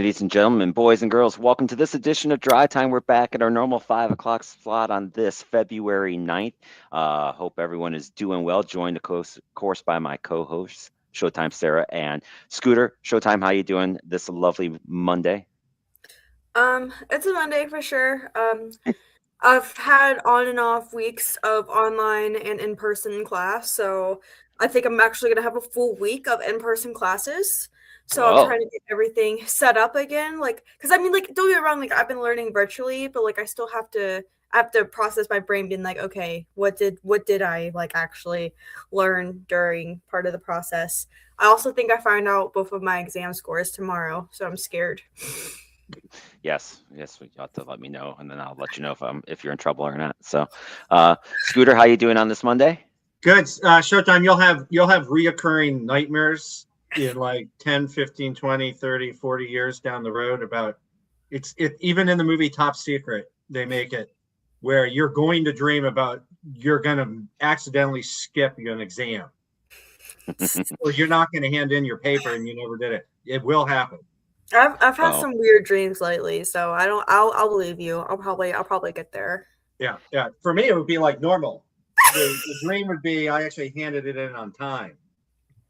ladies and gentlemen, boys and girls, welcome to this edition of Dry Time. We're back at our normal 5 o'clock slot on this February 9th. Hope everyone is doing well. Joined, of course, by my co-hosts, Showtime Sarah and Scooter. Showtime, how you doing this lovely Monday? It's a Monday for sure. I've had on and off weeks of online and in-person class, so I think I'm actually gonna have a full week of in-person classes. So I'm Whoa. trying to get everything set up again, like, because I mean, like, don't get me wrong, like, I've been learning virtually, but like, I have to process my brain being like, okay, what did I like actually learn during part of the process? I also think I find out both of my exam scores tomorrow, so I'm scared. Yes, you have to let me know, and then I'll let you know if you're in trouble or not. So, Scooter, how you doing on this Monday? Good. Showtime, you'll have reoccurring nightmares in like 10, 15, 20, 30, 40 years down the road about it even in the movie Top Secret, they make it where you're going to dream about you're going to accidentally skip an exam or you're not going to hand in your paper and you never did it. It will happen. I've had Oh, some weird dreams lately, so I don't. I'll believe you. I'll probably get there. Yeah, yeah. For me, it would be like normal. The dream would be I actually handed it in on time.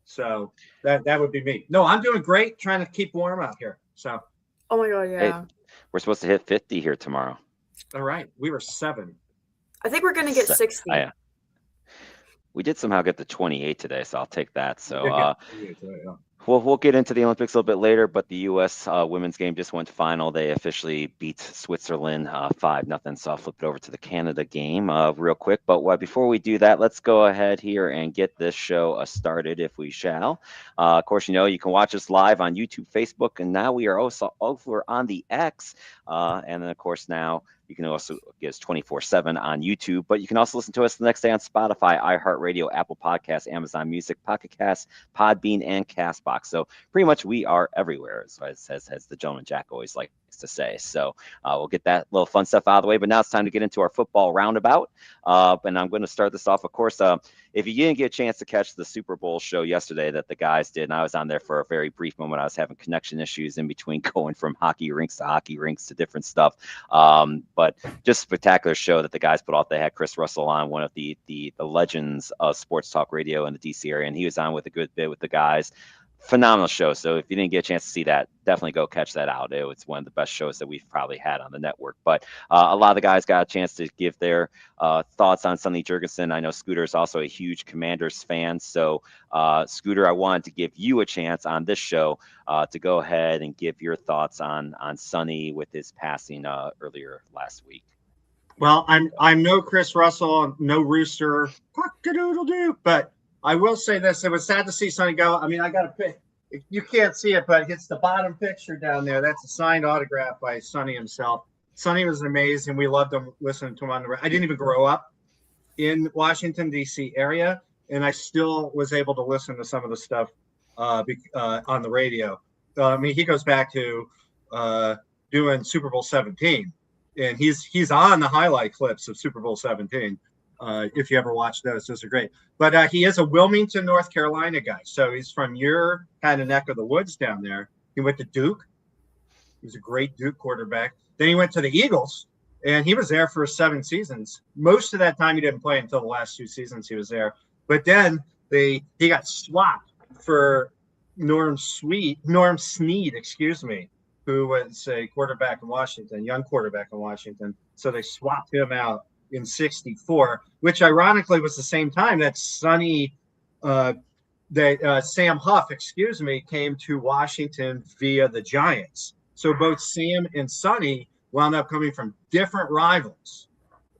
So that would be me. No, I'm doing great, trying to keep warm out here. So Oh my god, hey, yeah. we're supposed to hit 50 here tomorrow. all right, we were 7. I think we're gonna get So, 60. we did somehow get to 28 today, so I'll take that. We So, did get 28 today, yeah. we'll get into the Olympics a little bit later, but the U.S. Women's game just went final. They officially beat Switzerland 5-0. So I'll flip it over to the Canada game real quick. But before we do that, let's go ahead here and get this show started, if we shall. Of course, you can watch us live on YouTube, Facebook, and now we are also over on the X. And then, of course, now you can also get us 24/7 on YouTube, but you can also listen to us the next day on Spotify, iHeartRadio, Apple Podcasts, Amazon Music, Pocket Casts, Podbean, and Castbox. So pretty much we are everywhere, as the gentleman Jack always likes to say. So we'll get that little fun stuff out of the way. But now it's time to get into our football roundabout. And I'm going to start this off, of course. If you didn't get a chance to catch the Super Bowl show yesterday that the guys did, and I was on there for a very brief moment, I was having connection issues in between going from hockey rinks to different stuff. But just a spectacular show that the guys put off. They had Chris Russell on, one of the legends of sports talk radio in the DC area, and he was on with a good bit with the guys. Phenomenal show. So if you didn't get a chance to see that, definitely go catch that out. It was one of the best shows that we've probably had on the network. But a lot of the guys got a chance to give their thoughts on Sonny Jurgensen. I know Scooter is also a huge Commanders fan. So Scooter, I wanted to give you a chance on this show to go ahead and give your thoughts on Sonny with his passing earlier last week. Well, I'm no Chris Russell, no Rooster, cock-a-doodle-doo, but I will say this: it was sad to see Sonny go. I mean, I got a pic. You can't see it, but it's the bottom picture down there. That's a signed autograph by Sonny himself. Sonny was amazing. We loved him, listening to him on the. I didn't even grow up in Washington D.C. area, and I still was able to listen to some of the stuff on the radio. I mean, he goes back to doing Super Bowl 17, and he's on the highlight clips of Super Bowl 17. If you ever watch those are great. But he is a Wilmington, North Carolina guy. So he's from your kind of neck of the woods down there. He went to Duke. He was a great Duke quarterback. Then he went to the Eagles, and he was there for 7 seasons. Most of that time he didn't play until the last 2 seasons he was there. But then he got swapped for Norm Snead, who was a quarterback in Washington, young quarterback in Washington. So they swapped him out in 64, which ironically was the same time that Sam Huff, came to Washington via the Giants. So both Sam and Sonny wound up coming from different rivals,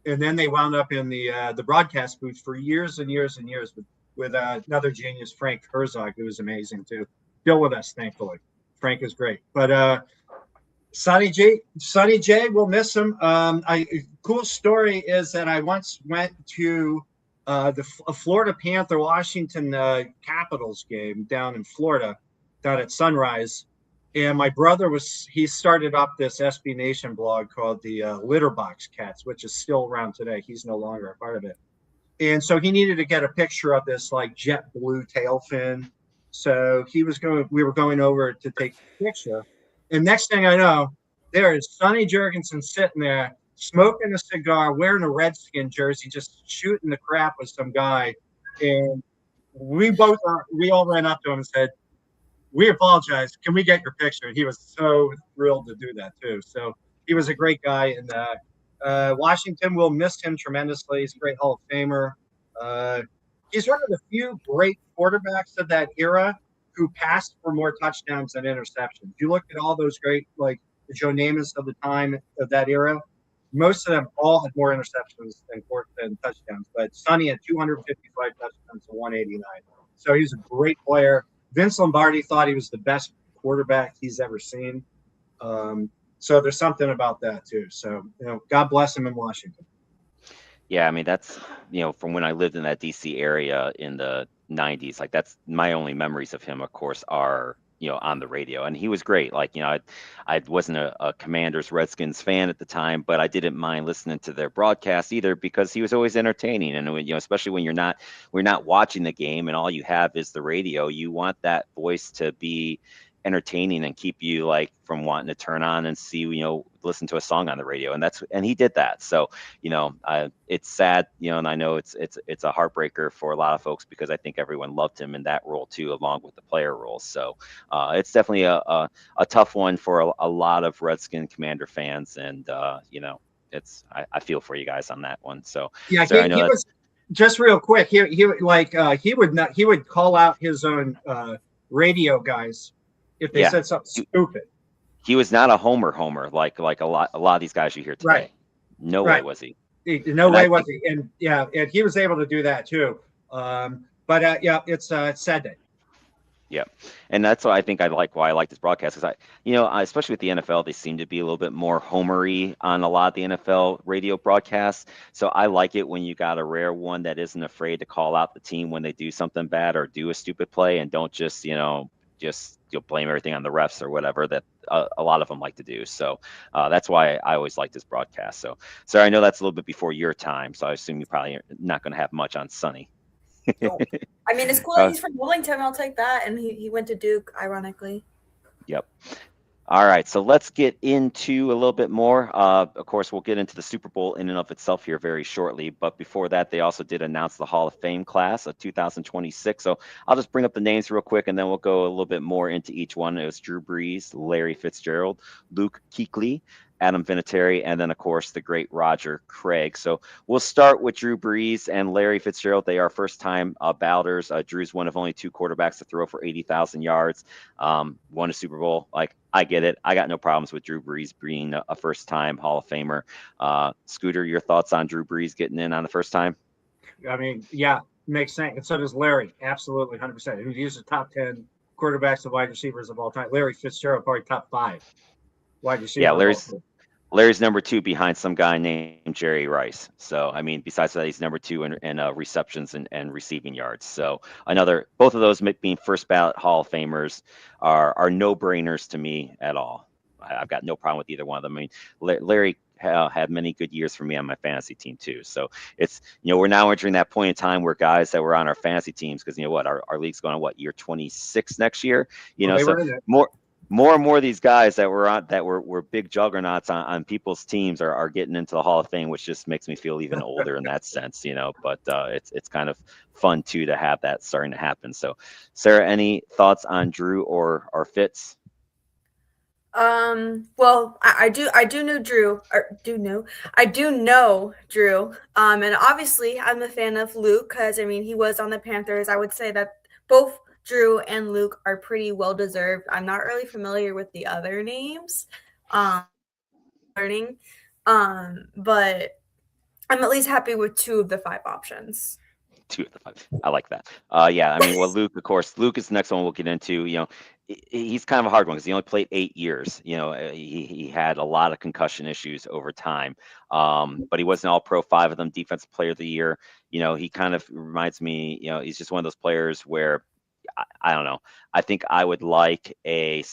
and then they wound up in the broadcast booth for years and years and years with another genius, Frank Herzog, who was amazing too. Still with us, thankfully. Frank is great, but Sonny J, we'll miss him. Cool story is that I once went to a Florida Panther Washington Capitals game down in Florida, down at Sunrise, and my brother he started up this SB Nation blog called the Litterbox Cats, which is still around today. He's no longer a part of it, and so he needed to get a picture of this like jet blue tail fin. So we were going over to take a picture. And next thing I know, there is Sonny Jurgensen sitting there smoking a cigar, wearing a Redskin jersey, just shooting the crap with some guy. And we all ran up to him and said, "We apologize. Can we get your picture?" And he was so thrilled to do that too. So he was a great guy. And Washington will miss him tremendously. He's a great Hall of Famer. He's one of the few great quarterbacks of that era who passed for more touchdowns than interceptions. You look at all those great, like the Joe Namaths of the time of that era, most of them all had more interceptions than touchdowns. But Sonny had 255 touchdowns to 189. So he's a great player. Vince Lombardi thought he was the best quarterback he's ever seen. So there's something about that too. So, God bless him in Washington. Yeah, I mean, that's, from when I lived in that DC area in the 90s, like that's my only memories of him, of course, are, on the radio. And he was great. Like, I wasn't a Commanders Redskins fan at the time, but I didn't mind listening to their broadcast either because he was always entertaining. And, especially when we're not watching the game and all you have is the radio, you want that voice to be entertaining and keep you like from wanting to turn on and see, listen to a song on the radio. And he did that. So, it's sad, and I know it's a heartbreaker for a lot of folks because I think everyone loved him in that role too, along with the player roles. So it's definitely a tough one for a lot of Redskin Commander fans. And, I feel for you guys on that one. So yeah, so he was just real quick. He would call out his own radio guys if they said something stupid. He was not a homer like a lot of these guys you hear today. Right. No way was he. No way was he. And he was able to do that too. It's a sad day. Yeah, and that's why I think why I like this broadcast because especially with the NFL, they seem to be a little bit more homery on a lot of the NFL radio broadcasts. So I like it when you got a rare one that isn't afraid to call out the team when they do something bad or do a stupid play and don't just you'll blame everything on the refs or whatever that a lot of them like to do. So that's why I always like this broadcast. So I know that's a little bit before your time, so I assume you probably are not going to have much on Sonny. I mean, it's cool that he's from Wilmington. I'll take that. And he went to Duke, ironically. Yep. All right, so let's get into a little bit more. Of course, we'll get into the Super Bowl in and of itself here very shortly. But before that, they also did announce the Hall of Fame class of 2026. So I'll just bring up the names real quick, and then we'll go a little bit more into each one. It was Drew Brees, Larry Fitzgerald, Luke Kuechly, Adam Vinatieri, and then, of course, the great Roger Craig. So we'll start with Drew Brees and Larry Fitzgerald. They are first-time balloters. Drew's one of only two quarterbacks to throw for 80,000 yards, won a Super Bowl. Like, I get it. I got no problems with Drew Brees being a first-time Hall of Famer. Scooter, your thoughts on Drew Brees getting in on the first time? I mean, yeah, makes sense. And so does Larry. Absolutely, 100%. He's the top 10 quarterbacks and wide receivers of all time. Larry Fitzgerald, probably top 5 wide receivers. Yeah, Larry's number 2 behind some guy named Jerry Rice. So, I mean, besides that, he's number 2 in receptions and receiving yards. So both of those being first ballot Hall of Famers are no-brainers to me at all. I've got no problem with either one of them. I mean, Larry had many good years for me on my fantasy team too. So it's, we're now entering that point in time where guys that were on our fantasy teams, because our league's going on year 26 next year, more and more of these guys that were big juggernauts on people's teams are getting into the Hall of Fame, which just makes me feel even older in that sense, But it's kind of fun too to have that starting to happen. So, Sarah, any thoughts on Drew or Fitz? Well, I do know Drew. I do know Drew. And obviously, I'm a fan of Luke because he was on the Panthers. I would say that both Drew and Luke are pretty well deserved. I'm not really familiar with the other names, but I'm at least happy with 2 of the 5 options. 2 of the 5. I like that. Luke, of course, Luke is the next one we'll get into. He's kind of a hard one because he only played 8 years. He had a lot of concussion issues over time, but he was an All-Pro, 5 of them, Defensive Player of the Year. He kind of reminds me, he's just one of those players where I don't know. I think I would like a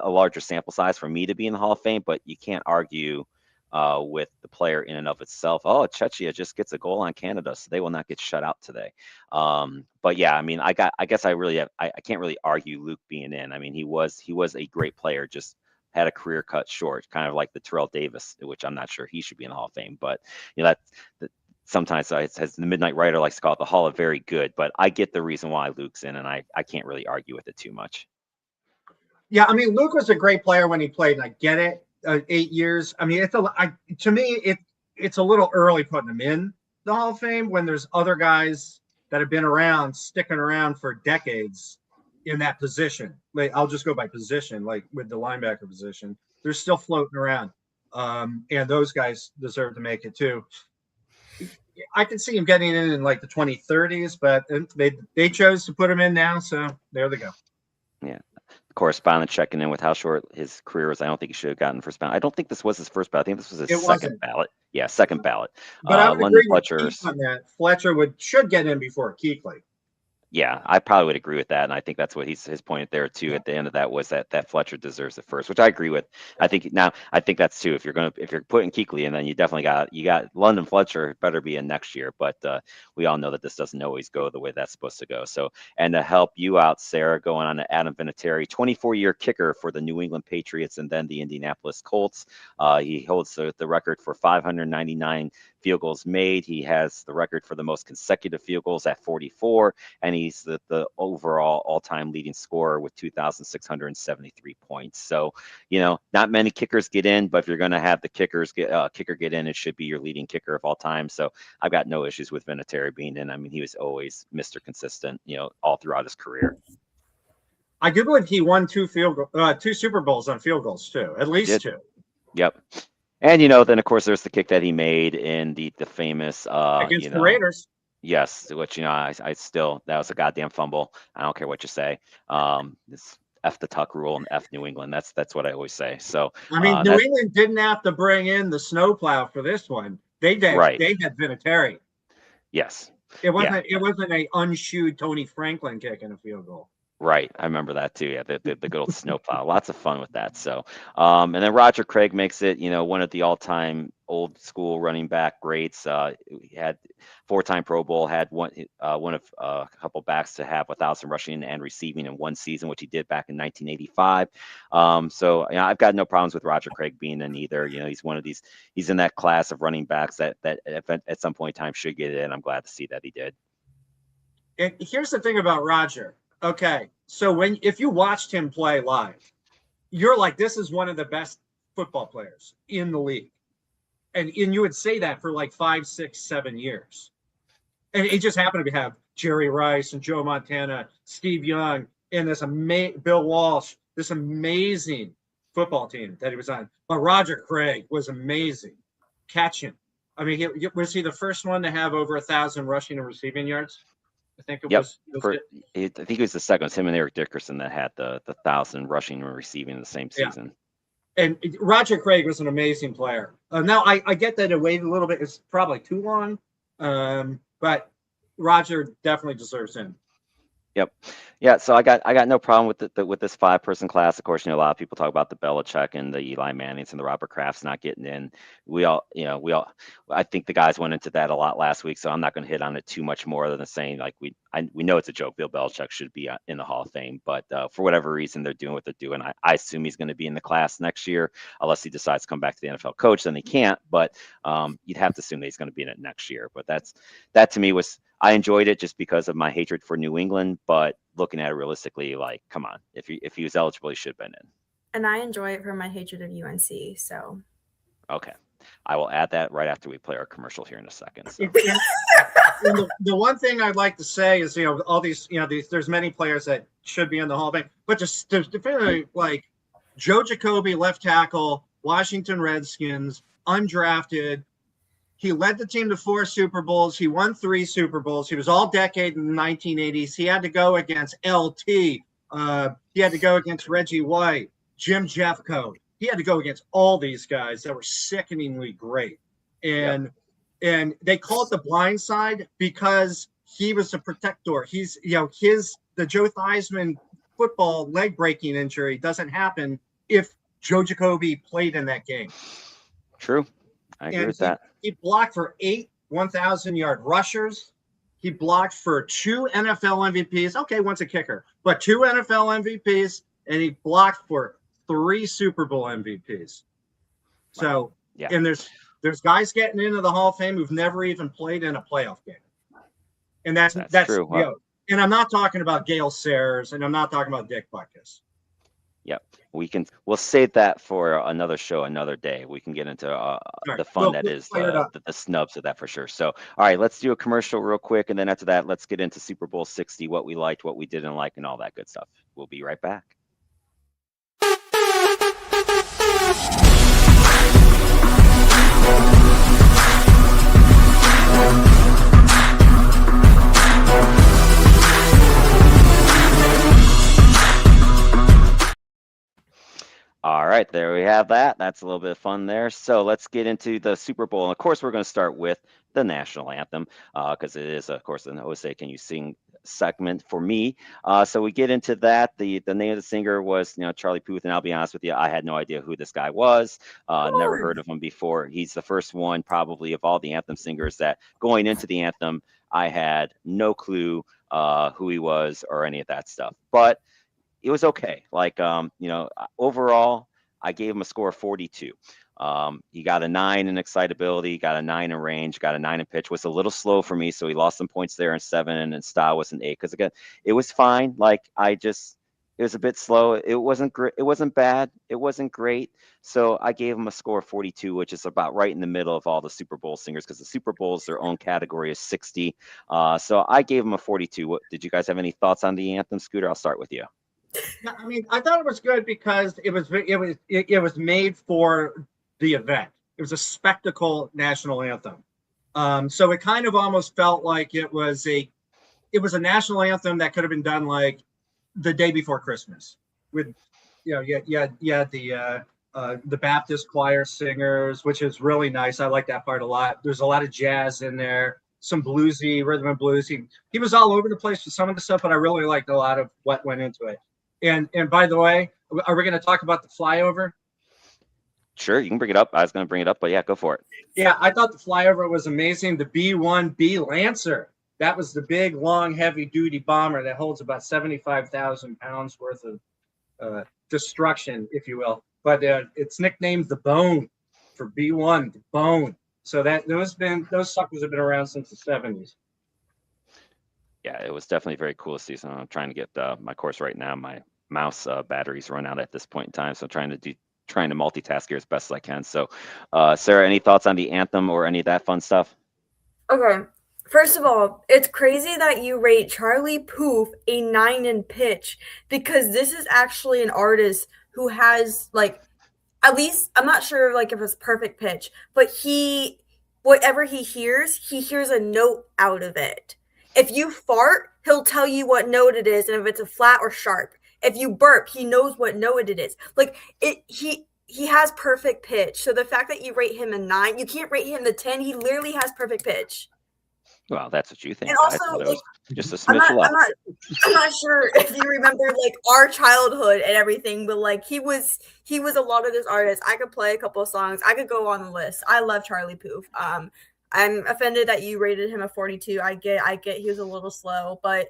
larger sample size for me to be in the Hall of Fame, but you can't argue with the player in and of itself. Oh, Chechia just gets a goal on Canada, so they will not get shut out today. But yeah, I guess I can't really argue Luke being in. He was a great player, just had a career cut short, kind of like the Terrell Davis, which I'm not sure he should be in the Hall of Fame, but you know that sometimes it says the Midnight Rider likes to call it the Hall of Very Good, but I get the reason why Luke's in, and I can't really argue with it too much. Yeah, I mean, Luke was a great player when he played, and I get it. 8 years. I mean, to me, it's a little early putting him in the Hall of Fame when there's other guys that have been around, sticking around for decades in that position. Like, I'll just go by position, like with the linebacker position. They're still floating around, and those guys deserve to make it too. I can see him getting in like the 2030s, but they chose to put him in now, so there they go. Yeah. Correspondent checking in with how short his career was. I don't think he should have gotten first ballot. I don't think this was his first ballot. I think this was his second ballot. Yeah, second ballot. But I would London agree with Fletcher. Keith on that. Fletcher should get in before Kuechly. Yeah, I probably would agree with that, and I think that's what his point there too. At the end of that was that Fletcher deserves it first, which I agree with. I think that's too. If you're putting Kuechly in, then you definitely got London Fletcher better be in next year. But we all know that this doesn't always go the way that's supposed to go. So, and to help you out, Sarah, going on to Adam Vinatieri, 24-year kicker for the New England Patriots and then the Indianapolis Colts. He holds the record for 599 field goals made. He has the record for the most consecutive field goals at 44, and he's the overall all-time leading scorer with 2,673 points. So, you know, not many kickers get in, but if you're going to have the kicker get in, it should be your leading kicker of all time. So I've got no issues with Vinatieri being in. I mean, he was always Mr. Consistent, you know, all throughout his career. I do believe he won two Super Bowls on field goals too, at least two. Yep. And, you know, then, of course, there's the kick that he made in the famous against the Raiders. Yes, which, you know, I still, that was a goddamn fumble. I don't care what you say. This F the Tuck rule and F New England. That's what I always say. So, I mean, New England didn't have to bring in the snowplow for this one. They did. Right. They had Vinatieri. Yes. It wasn't a unshoed Tony Franklin kick in a field goal. Right, I remember that too. Yeah, the good old snowplow. Lots of fun with that. So, and then Roger Craig makes it, you know, one of the all-time old school running back greats. He had 4-time Pro Bowl, had one of a couple backs to have 1,000 rushing and receiving in one season, which he did back in 1985. So, you know, I've got no problems with Roger Craig being in either. You know, he's one of these. He's in that class of running backs that at some point in time should get in. I'm glad to see that he did. And here's the thing about Roger. Okay, so if you watched him play live, you're like, this is one of the best football players in the league. And you would say that for like 5, 6, 7 years. And it just happened to have Jerry Rice and Joe Montana, Steve Young, and this Bill Walsh, this amazing football team that he was on. But Roger Craig was amazing. Catching. I mean, was he the first one to have over 1,000 rushing and receiving yards? I think it was. I think it was the second. It was him and Eric Dickerson that had the 1,000 rushing and receiving in the same season. Yeah. And Roger Craig was an amazing player. Now I get that it waited a little bit. It's probably too long, but Roger definitely deserves him. Yep. Yeah. So I got no problem with with this 5-person class. Of course, you know, a lot of people talk about the Belichick and the Eli Mannings and the Robert Krafts not getting in. I think the guys went into that a lot last week, so I'm not going to hit on it too much more than saying like we know it's a joke. Bill Belichick should be in the Hall of Fame, but for whatever reason they're doing what they're doing. I assume he's going to be in the class next year, unless he decides to come back to the NFL coach. Then he can't. But you'd have to assume that he's going to be in it next year. But that to me was. I enjoyed it just because of my hatred for New England, but looking at it realistically, like, come on, if he was eligible, he should have been in. And I enjoy it for my hatred of UNC. So, okay, I will add that right after we play our commercial here in a second. So. The one thing I'd like to say is, you know, all these, you know, there's many players that should be in the Hall of Fame, but just definitely like Joe Jacoby, left tackle, Washington Redskins, undrafted. He led the team to 4 Super Bowls. He won 3 Super Bowls. He was all decade in the 1980s. He had to go against LT. He had to go against Reggie White, Jim Jeffcoat. He had to go against all these guys that were sickeningly great. And they call it the blind side because he was the protector. He's, you know, the Joe Theismann football leg breaking injury doesn't happen if Joe Jacoby played in that game. True. I agree with that. He blocked for 8 1,000-yard rushers. He blocked for 2 NFL MVPs. Okay, one's a kicker, but 2 NFL MVPs, and he blocked for 3 Super Bowl MVPs. So, Yeah. and there's guys getting into the Hall of Fame who've never even played in a playoff game. And that's true. You know, and I'm not talking about Gale Sayers, and I'm not talking about Dick Butkus. Yep. We'll save that for another show, another day. We can get into the fun that is the snubs of that for sure. So, all right, let's do a commercial real quick. And then after that, let's get into Super Bowl 60, what we liked, what we didn't like, and all that good stuff. We'll be right back. All right, there we have that. That's a little bit of fun there. So let's get into the Super Bowl. And of course, we're going to start with the national anthem because it is, of course, an Jose Can You Sing segment for me. So we get into that. The name of the singer was, Charlie Puth. And I'll be honest with you, I had no idea who this guy was. Never heard of him before. He's the first one probably of all the anthem singers that going into the anthem, I had no clue who he was or any of that stuff. But it was okay. Like, overall, I gave him a score of 42. He got a 9 in excitability, got a 9 in range, got a 9 in pitch. Was a little slow for me, so he lost some points there in 7, and style was an 8. Because again, it was fine. Like it was a bit slow. It wasn't great. It wasn't bad. It wasn't great. So I gave him a score of 42, which is about right in the middle of all the Super Bowl singers, because the Super Bowl's their own category is 60. So I gave him a 42. Did you guys have any thoughts on the anthem, Scooter? I'll start with you. I mean, I thought it was good because it was made for the event. It was a spectacle national anthem. So it kind of almost felt like it was a national anthem that could have been done like the day before Christmas with, you had the Baptist choir singers, which is really nice. I like that part a lot. There's a lot of jazz in there, some bluesy, rhythm and blues. He was all over the place with some of the stuff, but I really liked a lot of what went into it. And by the way, are we going to talk about the flyover? Sure, you can bring it up. I was going to bring it up, but yeah, go for it. Yeah, I thought the flyover was amazing. The B-1B Lancer, that was the big, long, heavy-duty bomber that holds about 75,000 pounds worth of destruction, if you will. But it's nicknamed the Bone for B-1, the Bone. So those suckers have been around since the 70s. Yeah, it was definitely very cool season. I'm trying to get my course right now. My mouse batteries run out at this point in time, so I'm trying to multitask here as best as I can. So, Sarah, any thoughts on the anthem or any of that fun stuff? Okay, first of all, it's crazy that you rate Charlie Puth a 9 in pitch, because this is actually an artist who has, like, at least I'm not sure like if it's perfect pitch, but whatever he hears a note out of it. If you fart, he'll tell you what note it is, and if it's a flat or sharp. If you burp, he knows what note it is. Like he has perfect pitch. So the fact that you rate him a 9, you can't rate him a 10. He literally has perfect pitch. Well, that's what you think. And also, like, just a smidge left. I'm not sure if you remember like our childhood and everything, but like he was a lot of this artist. I could play a couple of songs. I could go on the list. I love Charlie Puth. I'm offended that you rated him a 42. I get he was a little slow, but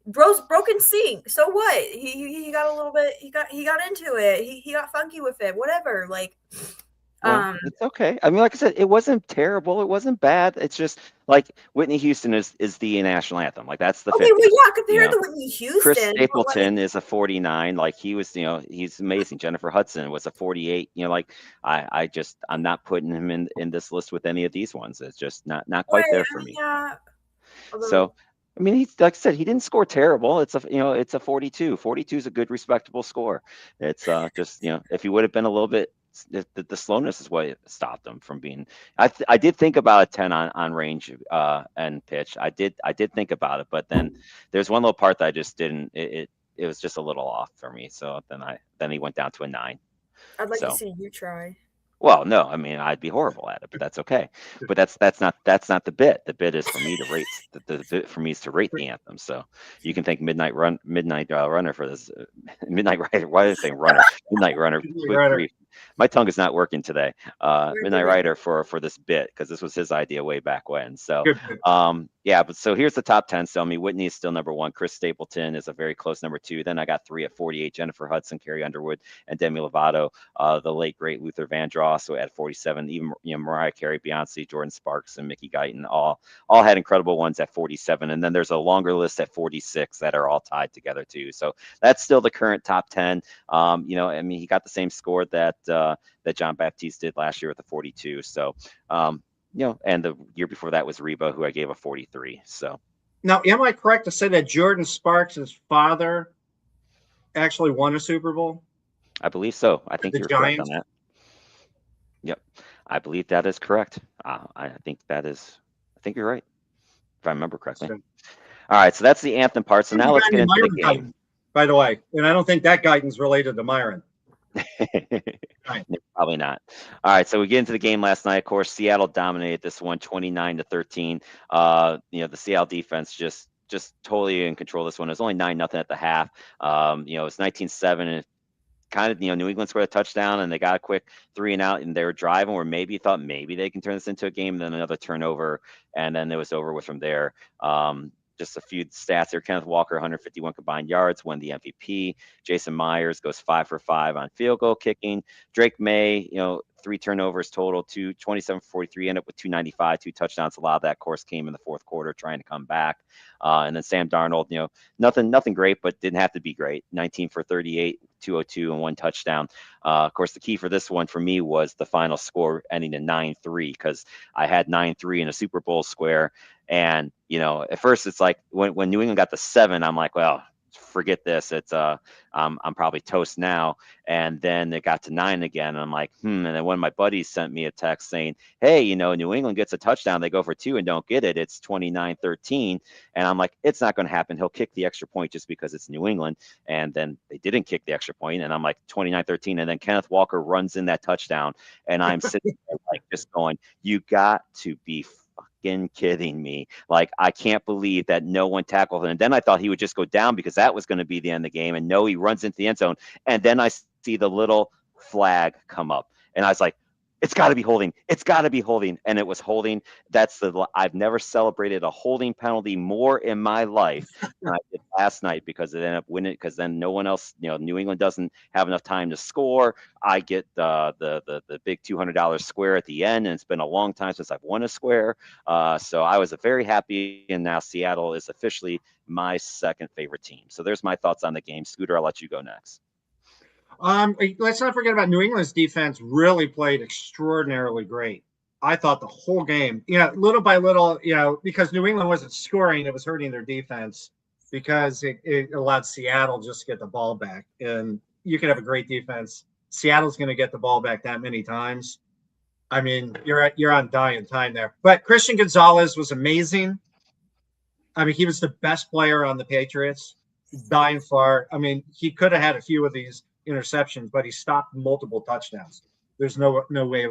broken sing. So what? He got a little bit. He got into it. He got funky with it. Whatever. Like, it's okay. I mean, like I said, it wasn't terrible. It wasn't bad. It's just like Whitney Houston is the national anthem. Like that's the. Okay, 50. well, yeah, compared to Whitney Houston, Chris Stapleton is a 49. Like he was, he's amazing. Jennifer Hudson was a 48. Like I'm not putting him in this list with any of these ones. It's just not quite there for me. Yeah. So. I mean, he's like I said, he didn't score terrible. It's a 42. 42 is a good, respectable score. It's just if he would have been a little bit, the slowness is what stopped him from being. I did think about a 10 on range and pitch. I did think about it, but then there's one little part that I just didn't. It was just a little off for me. So then he went down to a 9. I'd like to see you try. Well, no, I mean I'd be horrible at it, but that's okay. But that's not the bit. The bit is for me to rate. The bit for me is to rate the anthem. So you can thank Midnight Runner for this. Midnight Rider. Why did I say Runner? Midnight Runner. my tongue is not working today. We're Midnight good. Rider for this bit, because this was his idea way back when. So Good. yeah, but so here's the top 10. So I mean, Whitney is still number one. Chris Stapleton is a very close number two. Then I got three at 48: Jennifer Hudson, Carrie Underwood, and Demi Lovato. The late great Luther Vandross, so at 47. Even Mariah Carey, Beyonce, Jordan Sparks, and Mickey Guyton all had incredible ones at 47. And then there's a longer list at 46 that are all tied together too. So that's still the current top 10. I mean, he got the same score that John Baptiste did last year with the 42. So and the year before that was Reba, who I gave a 43. So Now, am I correct to say that Jordan Sparks' father actually won a Super Bowl? I believe so. I think The you're correct on Giants? that. Yep, I believe that is correct. I think you're right, if I remember correctly. So- All right, so that's the anthem part. So now let's get into the Myron game. Guyton, by the way, and I don't think that Guyton's related to Myron. Right. Probably not. All right, so we get into the game last night. Of course, Seattle dominated this one 29-13. The Seattle defense just totally in control of this one. It was only 9-0 at the half. It was 19-7, and kind of, New England scored a touchdown and they got a quick 3 and out, and they were driving where maybe thought maybe they can turn this into a game, and then another turnover, and then it was over with from there. Just a few stats there. Kenneth Walker, 151 combined yards, won the MVP. Jason Myers goes 5 for 5 on field goal kicking. Drake May, 3 turnovers total, 27 for 43, ended up with 295, 2 touchdowns. A lot of that, of course, came in the fourth quarter trying to come back. And then Sam Darnold, nothing great, but didn't have to be great. 19 for 38, 202, and 1 touchdown. Of course, the key for this one for me was the final score ending in 9-3, because I had 9-3 in a Super Bowl square. And, at first it's like when New England got the 7, I'm like, well, forget this. It's I'm probably toast now. And then it got to 9 again, and I'm like, And then one of my buddies sent me a text saying, hey, New England gets a touchdown, they go for 2 and don't get it. It's 29-13. And I'm like, it's not going to happen. He'll kick the extra point just because it's New England. And then they didn't kick the extra point, and I'm like 29-13. And then Kenneth Walker runs in that touchdown, and I'm sitting there like just going, you got to be fucking kidding me. Like, I can't believe that no one tackled him. And then I thought he would just go down because that was going to be the end of the game. And no, he runs into the end zone. And then I see the little flag come up, and I was like, it's got to be holding. It's got to be holding. And it was holding. I've never celebrated a holding penalty more in my life than I did last night, because it ended up winning, because then no one else, New England doesn't have enough time to score. I get the big $200 square at the end, and it's been a long time since I've won a square. So I was very happy, and now Seattle is officially my second favorite team. So there's my thoughts on the game. Scooter, I'll let you go next. Let's not forget about New England's defense. Really played extraordinarily great. I thought the whole game, little by little, because New England wasn't scoring, it was hurting their defense, because it allowed Seattle just to get the ball back. And you can have a great defense. Seattle's going to get the ball back that many times. I mean, you're on dying time there. But Christian Gonzalez was amazing. I mean, he was the best player on the Patriots, dying far. I mean, he could have had a few of these interceptions, but he stopped multiple touchdowns. There's no way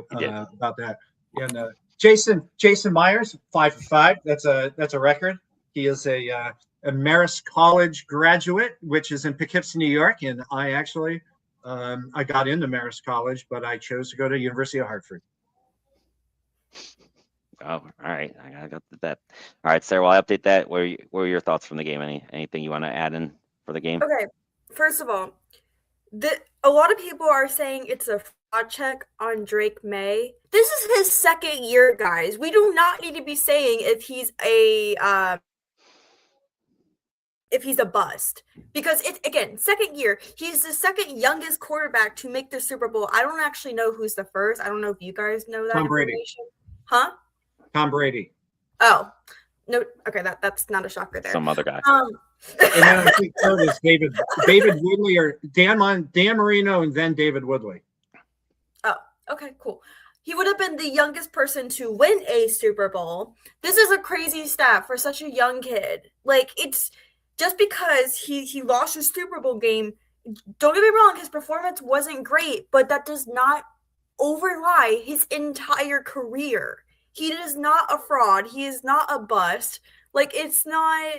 about that. And Jason Myers, 5 for 5. That's a record. He is a Marist College graduate, which is in Poughkeepsie, New York. And I actually I got into Marist College, but I chose to go to University of Hartford. Oh, all right. I got that. All right, Sarah, well, I update that. What were your thoughts from the game? Anything you want to add in for the game? Okay, first of all, a lot of people are saying it's a fraud check on Drake May. This is his second year, guys. We do not need to be saying if he's a bust, because it's, again, second year. He's the second youngest quarterback to make the Super Bowl. I don't actually know who's the first. I don't know if you guys know that Tom Brady. information. Huh? Tom Brady. Oh, no. Okay, that's not a shocker there. Some other guy. And then I think third is David Woodley, or Dan Marino, and then David Woodley. Oh, okay, cool. He would have been the youngest person to win a Super Bowl. This is a crazy stat for such a young kid. Like, it's just because he lost his Super Bowl game. Don't get me wrong, his performance wasn't great, but that does not overlie his entire career. He is not a fraud. He is not a bust. Like, it's not.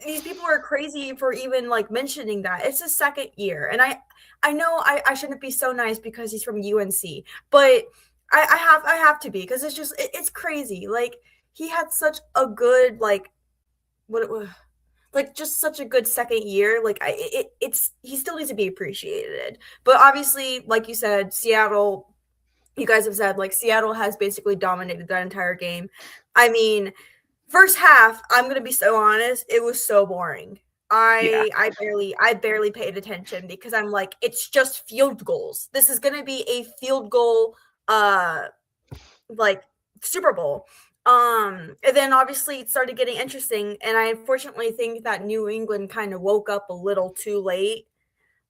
these people are crazy for even like mentioning that. It's his second year, and I know I shouldn't be so nice because he's from UNC, but I have to be because it's just it's crazy. Like he had such a good like what it was like just such a good second year. Like it's he still needs to be appreciated. But obviously, like you said, Seattle. You guys have said like Seattle has basically dominated that entire game. I mean, first half, I'm gonna be so honest, it was so boring. Yeah. I barely paid attention because I'm like, it's just field goals. This is gonna be a field goal like Super Bowl. And then obviously it started getting interesting, and I unfortunately think that New England kind of woke up a little too late.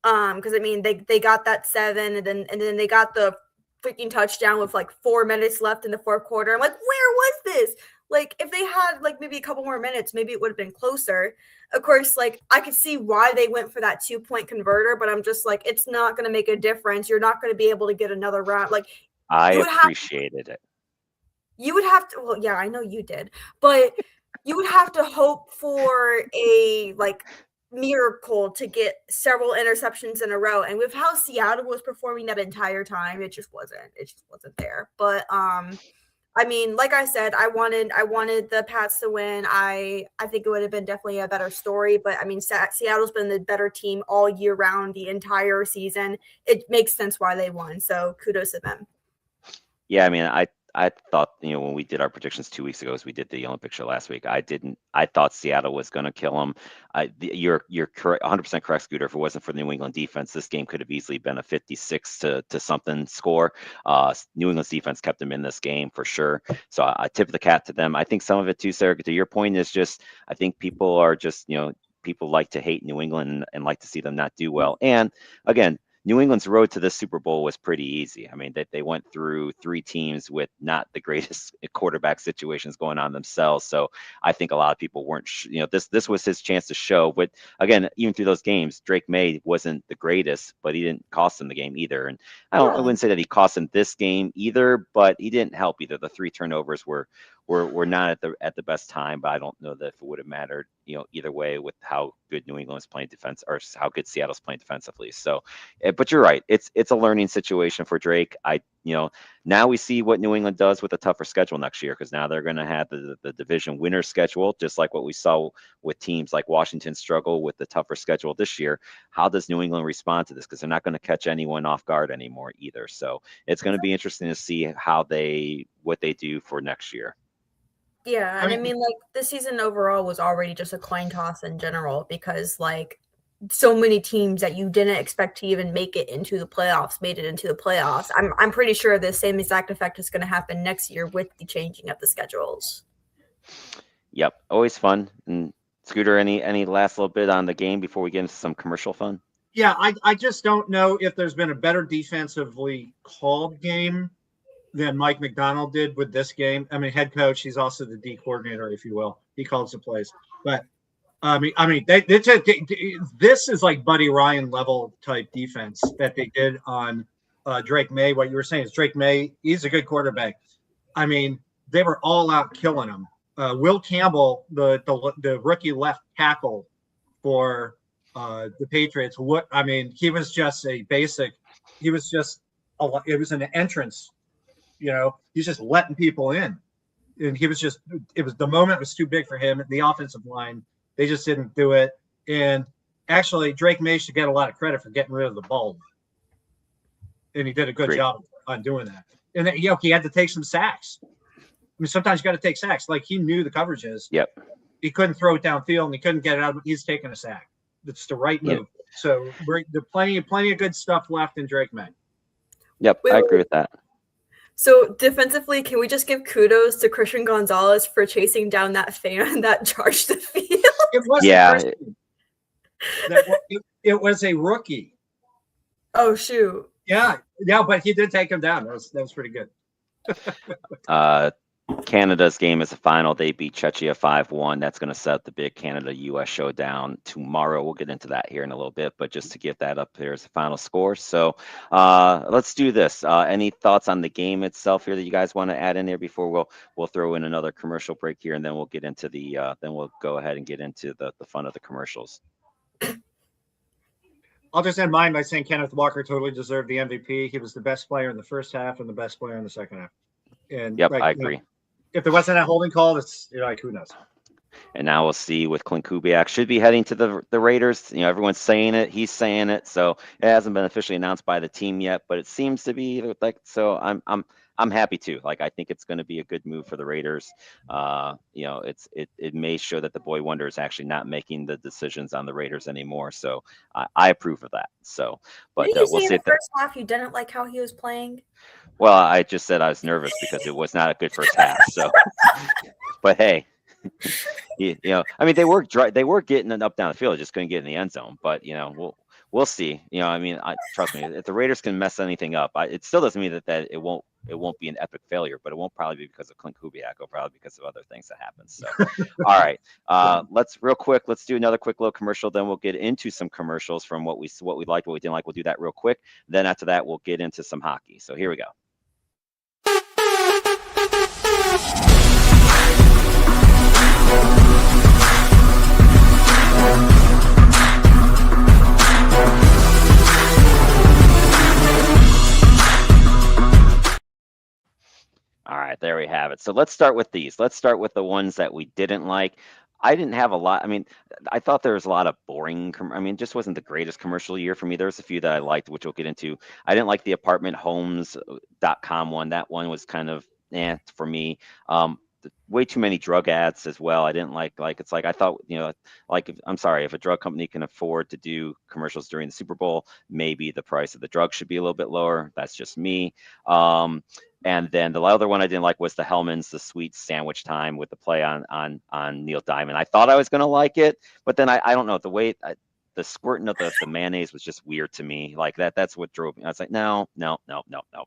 Because I mean they got that 7 and then they got the freaking touchdown with like 4 minutes left in the fourth quarter. I'm like, where was this? Like, if they had like maybe a couple more minutes, maybe it would have been closer. Of course, like I could see why they went for that 2-point converter, but I'm just like, it's not going to make a difference. You're not going to be able to get another round. Like, I appreciated it. You would have to. Well, yeah, I know you did, but you would have to hope for a like miracle to get several interceptions in a row. And with how Seattle was performing that entire time, it just wasn't there. But I mean, like I said, I wanted the Pats to win. I think it would have been definitely a better story, but I mean, Seattle's been the better team all year round, the entire season. It makes sense why they won. So kudos to them. Yeah, I mean, I thought, when we did our predictions 2 weeks ago, as we did the Olympic show last week, I thought Seattle was going to kill them. You're correct, 100% correct, Scooter. If it wasn't for the New England defense, this game could have easily been a 56 to something score. New England's defense kept them in this game for sure. So I tip the cap to them. I think some of it too, Sarah, to your point, is just, I think people are just, people like to hate New England and like to see them not do well. And again, New England's road to the Super Bowl was pretty easy. I mean, they went through 3 teams with not the greatest quarterback situations going on themselves. So I think a lot of people weren't, this was his chance to show. But again, even through those games, Drake May wasn't the greatest, but he didn't cost him the game either. And I wouldn't say that he cost him this game either, but he didn't help either. The 3 turnovers were not at the best time, but I don't know that if it would have mattered, either way with how good New England was playing defense or how good Seattle's playing defensively. So, but you're right. It's a learning situation for Drake. Now we see what New England does with a tougher schedule next year, because now they're going to have the division winner schedule, just like what we saw with teams like Washington struggle with the tougher schedule this year. How does New England respond to this? Because they're not going to catch anyone off guard anymore either. So it's going to be interesting to see what they do for next year. Yeah, and I mean, like, the season overall was already just a coin toss in general because, like, so many teams that you didn't expect to even make it into the playoffs made it into the playoffs. I'm pretty sure the same exact effect is going to happen next year with the changing of the schedules. Yep, always fun. And Scooter, any last little bit on the game before we get into some commercial fun? Yeah, I just don't know if there's been a better defensively called game than Mike McDonald did with this game. I mean, head coach, he's also the D coordinator, if you will. He calls the plays. But, this is like Buddy Ryan level type defense that they did on Drake May. What you were saying is Drake May, he's a good quarterback. I mean, they were all out killing him. Will Campbell, the rookie left tackle for the Patriots, he was just it was an entrance. He's just letting people in. And the moment was too big for him. The offensive line, they just didn't do it. And actually, Drake May should get a lot of credit for getting rid of the ball. And he did a good job on doing that. And then, he had to take some sacks. I mean, sometimes you got to take sacks. Like, he knew the coverages. Yep. He couldn't throw it downfield, and he couldn't get it out. He's taking a sack. That's the right move. Yep. So there's plenty of good stuff left in Drake May. Yep, I agree with that. So defensively, can we just give kudos to Christian Gonzalez for chasing down that fan that charged the field? It wasn't it was a rookie. Oh, shoot. Yeah, but he did take him down. That was pretty good. Canada's game is a final. They beat Czechia 5-1. That's going to set up the big Canada-US showdown tomorrow. We'll get into that here in a little bit, but just to get that up here as a final score. So let's do this. Any thoughts on the game itself here that you guys want to add in there before we'll throw in another commercial break here, and then we'll get into then we'll go ahead and get into the fun of the commercials. I'll just end mine by saying Kenneth Walker totally deserved the MVP. He was the best player in the first half and the best player in the second half. And yep, I agree. If there wasn't a holding call, it's like, who knows? And now we'll see with Clint Kubiak should be heading to the Raiders. Everyone's saying it. He's saying it. So it hasn't been officially announced by the team yet, but it seems to be like, so I'm happy too. Like, I think it's going to be a good move for the Raiders. It may show that the boy wonder is actually not making the decisions on the Raiders anymore. So I approve of that. So, but Didn't you we'll say see. in the first half you didn't like how he was playing? Well, I just said I was nervous because it was not a good first half. So, but hey, I mean, they were getting it up down the field, just couldn't get in the end zone. But we'll see. Trust me, if the Raiders can mess anything up, it still doesn't mean that it won't be an epic failure, but it won't probably be because of Clint Kubiak. It'll probably be because of other things that happen. So, all right, let's do another quick little commercial. Then we'll get into some commercials from what we liked, what we didn't like. We'll do that real quick. Then after that, we'll get into some hockey. So here we go. All right, there we have it. So let's start with these. Let's start with the ones that we didn't like. I didn't have a lot. I mean, I thought there was a lot of boring. It just wasn't the greatest commercial year for me. There was a few that I liked, which we'll get into. I didn't like the apartmenthomes.com one. That one was kind of for me. Way too many drug ads as well. I didn't like it's like I thought, I'm sorry, if a drug company can afford to do commercials during the Super Bowl, maybe the price of the drug should be a little bit lower. That's just me. And then the other one I didn't like was the Hellmann's, the sweet sandwich time with the play on Neil Diamond. I thought I was going to like it, but then I don't know, the way the squirting of the mayonnaise was just weird to me. Like that's what drove me. I was like, no.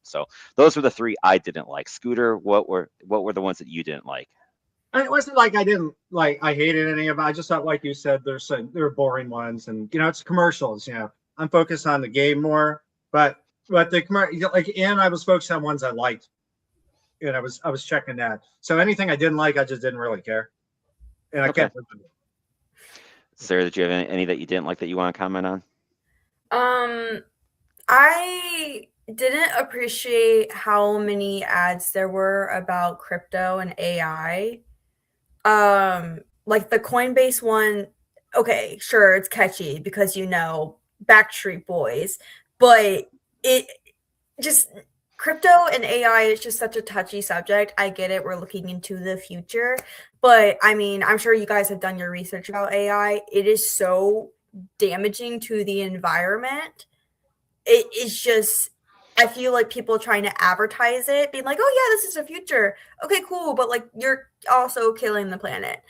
So those were the three I didn't like. Scooter, what were the ones that you didn't like? It wasn't like I hated any of them. I just thought, like you said, there were boring ones, and it's commercials. I'm focused on the game more, but the commercial, and I was focused on ones I liked, and I was checking that. So anything I didn't like, I just didn't really care, and I can't. Sarah, did you have any that you didn't like that you want to comment on? I didn't appreciate how many ads there were about crypto and AI. Like the Coinbase one, okay, sure, it's catchy because Backstreet Boys, but it just crypto and AI is just such a touchy subject. I get it, we're looking into the future, but I mean, I'm sure you guys have done your research about AI. It is so damaging to the environment. It is just, I feel like people trying to advertise it, being like, oh yeah, this is the future. Okay, cool. But like, you're also killing the planet.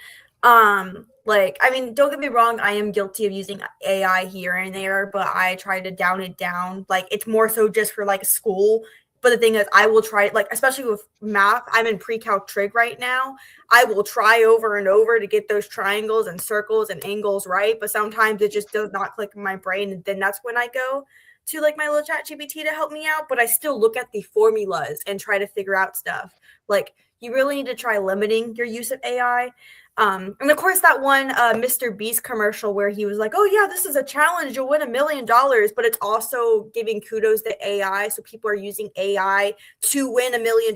I mean, don't get me wrong. I am guilty of using AI here and there, but I try to down it down. Like, it's more so just for like school. But the thing is, I will try, like, especially with math, I'm in pre-calc trig right now. I will try over and over to get those triangles and circles and angles right. But sometimes it just does not click in my brain. And then that's when I go to like my little ChatGPT to help me out, but I still look at the formulas and try to figure out stuff. Like, you really need to try limiting your use of AI. And of course that one Mr. Beast commercial where he was like, oh yeah, this is a challenge, you'll win $1 million, but it's also giving kudos to AI. So people are using AI to win $1 million.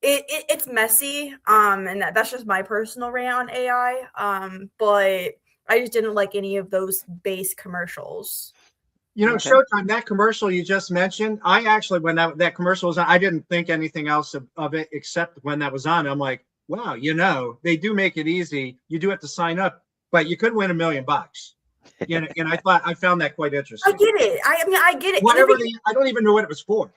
It's messy. And that's just my personal rant on AI. But I just didn't like any of those base commercials. Okay. Showtime, that commercial you just mentioned, I actually, when that commercial was on, I didn't think anything else of it except when that was on. I'm like, wow, they do make it easy. You do have to sign up, but you could win $1 million. And I found that quite interesting. I get it. I get it. I don't even know what it was for.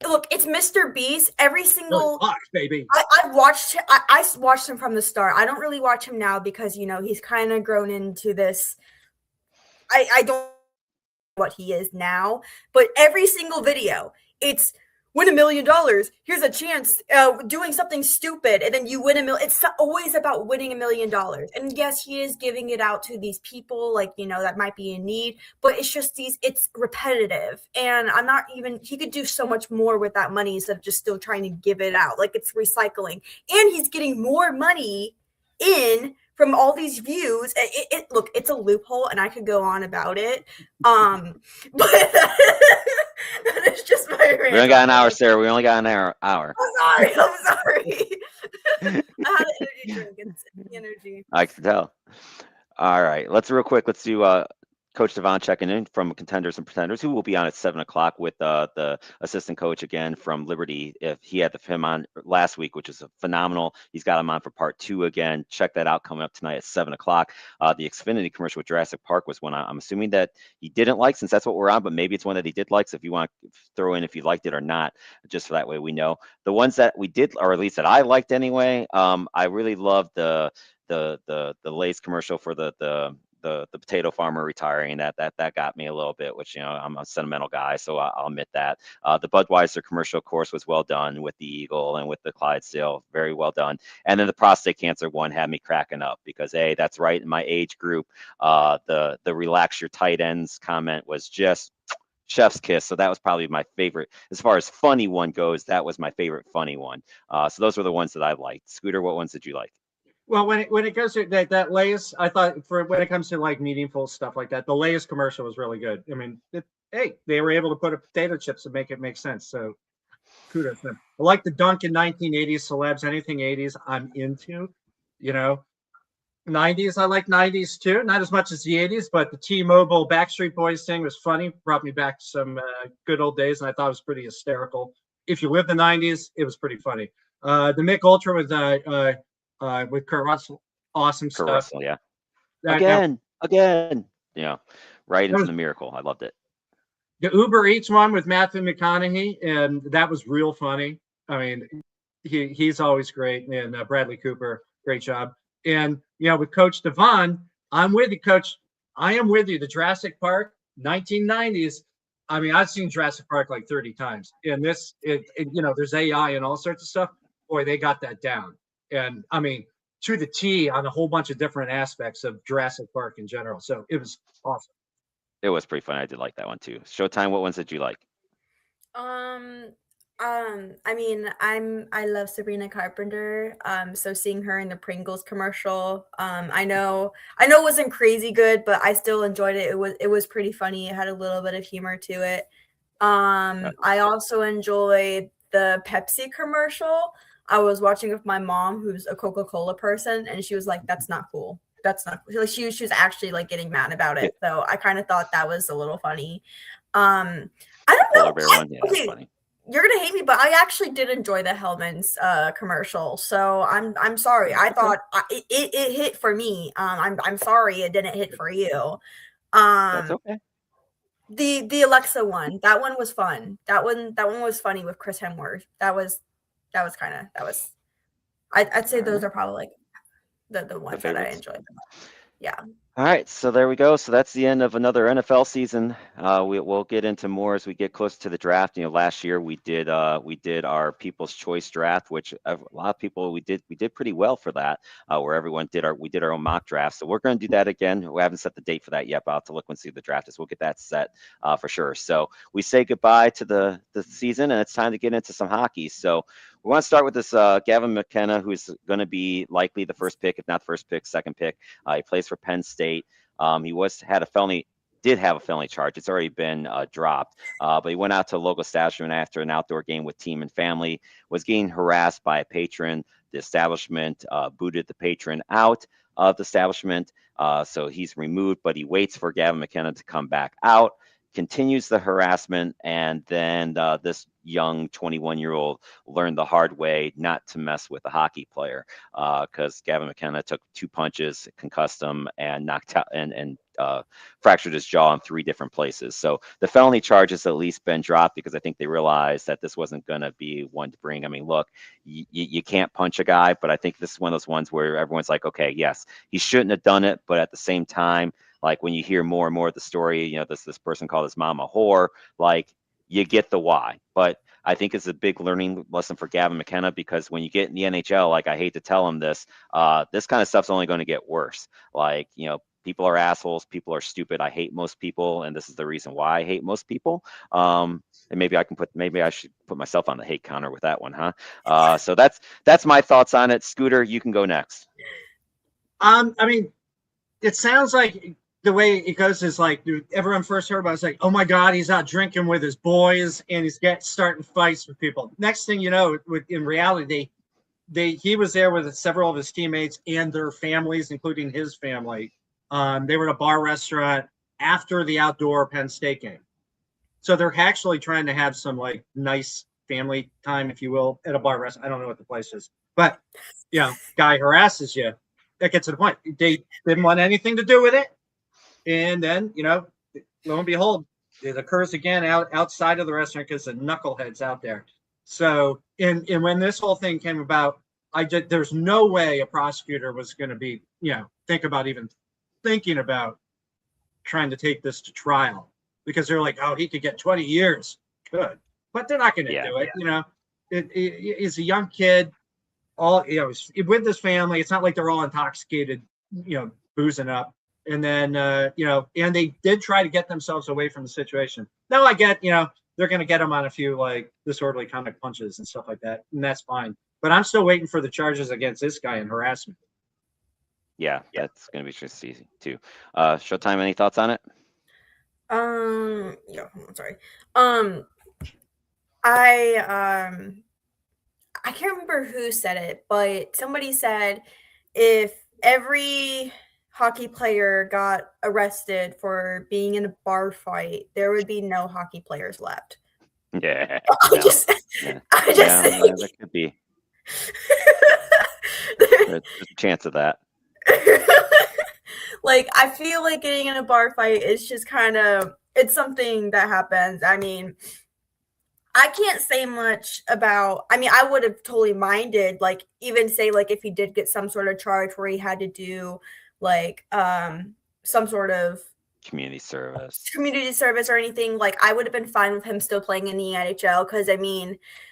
Look, it's Mr. Beast. Every single baby. I watched him from the start. I don't really watch him now because he's kind of grown into this. I don't know what he is now, but every single video, it's win $1 million. Here's a chance doing something stupid, and then you win $1 million. It's always about winning $1 million. And yes, he is giving it out to these people, like, that might be in need, but it's just it's repetitive. And he could do so much more with that money instead of just still trying to give it out. Like, it's recycling. And he's getting more money in from all these views. Look, it's a loophole, and I could go on about it. But that is just my rant. We only got an hour, Sarah. We only got an hour. I'm sorry. I had an energy drink. It's energy. I can tell. All right, let's do Coach Devon checking in from Contenders and Pretenders, who will be on at 7:00 with the assistant coach again from Liberty. If he had him on last week, which is phenomenal, he's got him on for part 2 again. Check that out, coming up tonight at 7:00. The Xfinity commercial with Jurassic Park was one I'm assuming that he didn't like, since that's what we're on, but maybe it's one that he did like. So if you want to throw in if you liked it or not, just so that way we know. The ones that we did, or at least that I liked anyway, I really loved the Lay's commercial for the potato farmer retiring. That got me a little bit, which, I'm a sentimental guy, so I'll admit that. The Budweiser commercial, of course, was well done with the Eagle and with the Clydesdale, very well done. And then the prostate cancer one had me cracking up because, hey, that's right, in my age group, the relax your tight ends comment was just chef's kiss. So that was probably my favorite. As far as funny one goes, that was my favorite funny one. So those were the ones that I liked. Scooter, what ones did you like? Well, when it goes to that Lay's, I thought when it comes to like meaningful stuff like that, the Lay's commercial was really good. I mean, they were able to put a potato chips and make it make sense. So kudos to them. I like the Dunkin' 1980s celebs, anything 80s I'm into, 90s, I like 90s too. Not as much as the 80s, but the T-Mobile Backstreet Boys thing was funny. Brought me back to some good old days, and I thought it was pretty hysterical. If you lived the 90s, it was pretty funny. The Mick Ultra with Kurt Russell, awesome Kurt stuff. Russell, yeah. Again, right into the miracle. I loved it. The Uber Eats one with Matthew McConaughey, and that was real funny. I mean, he's always great, and Bradley Cooper, great job. And with Coach Devon, I'm with you, Coach. I am with you. The Jurassic Park, 1990s. I mean, I've seen Jurassic Park like 30 times, and there's AI and all sorts of stuff. Boy, they got that down. And I mean, to the T on a whole bunch of different aspects of Jurassic Park in general. So it was awesome. It was pretty fun. I did like that one too. Showtime, what ones did you like? I mean, I love Sabrina Carpenter. So seeing her in the Pringles commercial, I know it wasn't crazy good, but I still enjoyed it. It was pretty funny. It had a little bit of humor to it. I also enjoyed the Pepsi commercial. I was watching with my mom, who's a Coca-Cola person, and she was like, "That's not cool. That's not cool." Like, she was getting like getting mad about it. So I kind of thought that was a little funny. I don't know. Okay, funny. You're gonna hate me, but I actually did enjoy the Hellman's commercial. So I'm sorry. I thought it hit for me. I'm sorry it didn't hit for you. That's okay. The Alexa one, that one was fun. That one was funny with Chris Hemsworth. I'd say those are probably like the ones that I enjoyed. Yeah. All right, so there we go. So that's the end of another NFL season. We'll get into more as we get closer to the draft. Last year we did our People's Choice draft, which a lot of people we did pretty well for that. Where everyone did our own mock draft. So we're going to do that again. We haven't set the date for that yet, but I'll have to look and see what the draft is. We'll get that set for sure. So we say goodbye to the season, and it's time to get into some hockey. So we want to start with this Gavin McKenna, who's going to be likely the first pick, if not the first pick, second pick. He plays for Penn State. He did have a felony charge. It's already been dropped, but he went out to a local establishment after an outdoor game with team and family, was getting harassed by a patron. The establishment booted the patron out of the establishment, so he's removed, but he waits for Gavin McKenna to come back out, continues the harassment, and then this young 21-year-old learned the hard way not to mess with a hockey player, because Gavin McKenna took 2 punches, concussed him, and knocked out and fractured his jaw in 3 different places. So the felony charge has at least been dropped because I think they realized that this wasn't going to be one to bring. I mean, look, you can't punch a guy, but I think this is one of those ones where everyone's like, okay, yes, he shouldn't have done it, but at the same time, like when you hear more and more of the story, this person called his mom a whore, like, you get the why. But I think it's a big learning lesson for Gavin McKenna, because when you get in the NHL, like, I hate to tell him this, this kind of stuff's only going to get worse. Like, people are assholes, people are stupid. I hate most people, and this is the reason why I hate most people. And maybe I should put myself on the hate counter with that one, huh? So that's my thoughts on it. Scooter, you can go next. I mean, it sounds like the way it goes is like everyone first heard about it's like, oh my God, he's out drinking with his boys and he's starting fights with people. Next thing you know, in reality, he was there with several of his teammates and their families, including his family. They were at a bar restaurant after the outdoor Penn State game. So they're actually trying to have some like nice family time, if you will, at a bar restaurant. I don't know what the place is, but guy harasses you. That gets to the point. They didn't want anything to do with it. And then, lo and behold, it occurs again outside of the restaurant because the knucklehead's out there. So, and when this whole thing came about, there's no way a prosecutor was going to be, thinking about trying to take this to trial, because they're like, oh, he could get 20 years. Good. But they're not going to do it. He's a young kid, with his family. It's not like they're all intoxicated, boozing up. And then, and they did try to get themselves away from the situation. Now I get, they're going to get them on a few like disorderly conduct punches and stuff like that. And that's fine. But I'm still waiting for the charges against this guy in harassment. Yeah, that's going to be just easy too. Showtime, any thoughts on it? Yeah, I'm sorry. I can't remember who said it, but somebody said if every hockey player got arrested for being in a bar fight, there would be no hockey players left. Yeah. There's that could be. There's a chance of that. Like, I feel like getting in a bar fight is just it's something that happens. I mean, I can't say much about, I would have totally minded, like, even say, like, if he did get some sort of charge where he had to do, like, some sort of community service or anything, like, I would have been fine with him still playing in the NHL, because,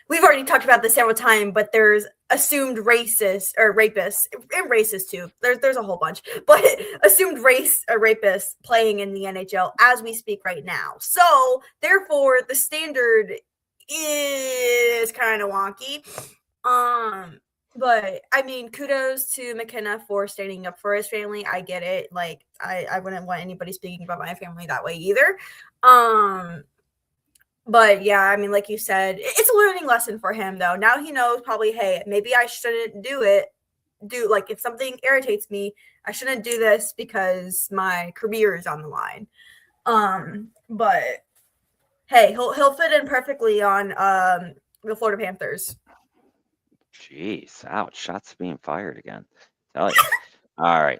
we've already talked about this several times, but there's assumed racists or rapists, and racists too. There's a whole bunch, but assumed rapists playing in the NHL as we speak right now. So, therefore, the standard is kind of wonky. But kudos to McKenna for standing up for his family. I get it. Like, I wouldn't want anybody speaking about my family that way either. But yeah, like you said, it's a learning lesson for him though. Now he knows probably, hey, maybe I shouldn't like, if something irritates me, I shouldn't do this because my career is on the line. But hey, he'll fit in perfectly on the Florida Panthers. Jeez, ouch! Shots being fired again. Tell you. All right.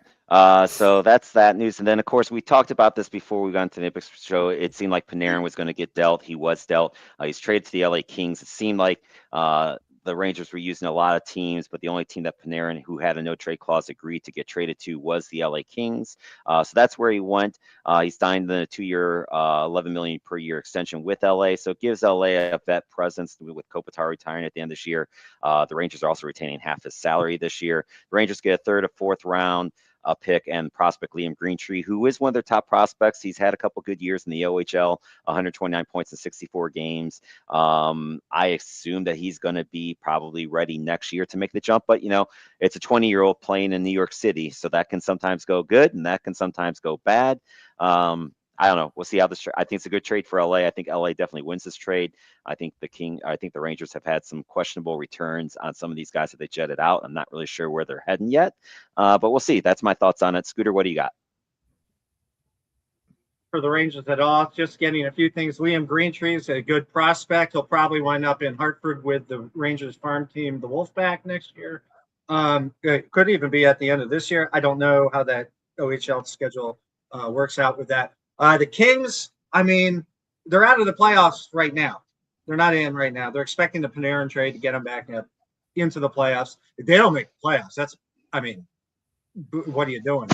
So that's that news. And then, of course, we talked about this before we got into the Olympics show. It seemed like Panarin was going to get dealt. He was dealt. He's traded to the LA Kings. It seemed like the Rangers were using a lot of teams, but the only team that Panarin, who had a no trade clause, agreed to get traded to was the LA Kings. So that's where he went. He signed the 2-year, $11 million per year extension with LA. So it gives LA a vet presence with Kopitar retiring at the end of this year. The Rangers are also retaining half his salary this year. The Rangers get a third or fourth round pick and prospect Liam Greentree, who is one of their top prospects. He's had a couple good years in the OHL, 129 points in 64 games. I assume that he's going to be probably ready next year to make the jump, but it's a 20-year-old playing in New York City, so that can sometimes go good and that can sometimes go bad. I don't know. We'll see how this. I think it's a good trade for LA. I think LA definitely wins this trade. I think the Rangers have had some questionable returns on some of these guys that they jetted out. I'm not really sure where they're heading yet, but we'll see. That's my thoughts on it. Scooter, what do you got? For the Rangers at all, just getting a few things. Liam Greentree is a good prospect. He'll probably wind up in Hartford with the Rangers farm team, the Wolfpack, next year. It could even be at the end of this year. I don't know how that OHL schedule works out with that. The Kings, they're out of the playoffs right now. They're not in right now. They're expecting the Panarin trade to get them back up into the playoffs. If they don't make the playoffs, what are you doing?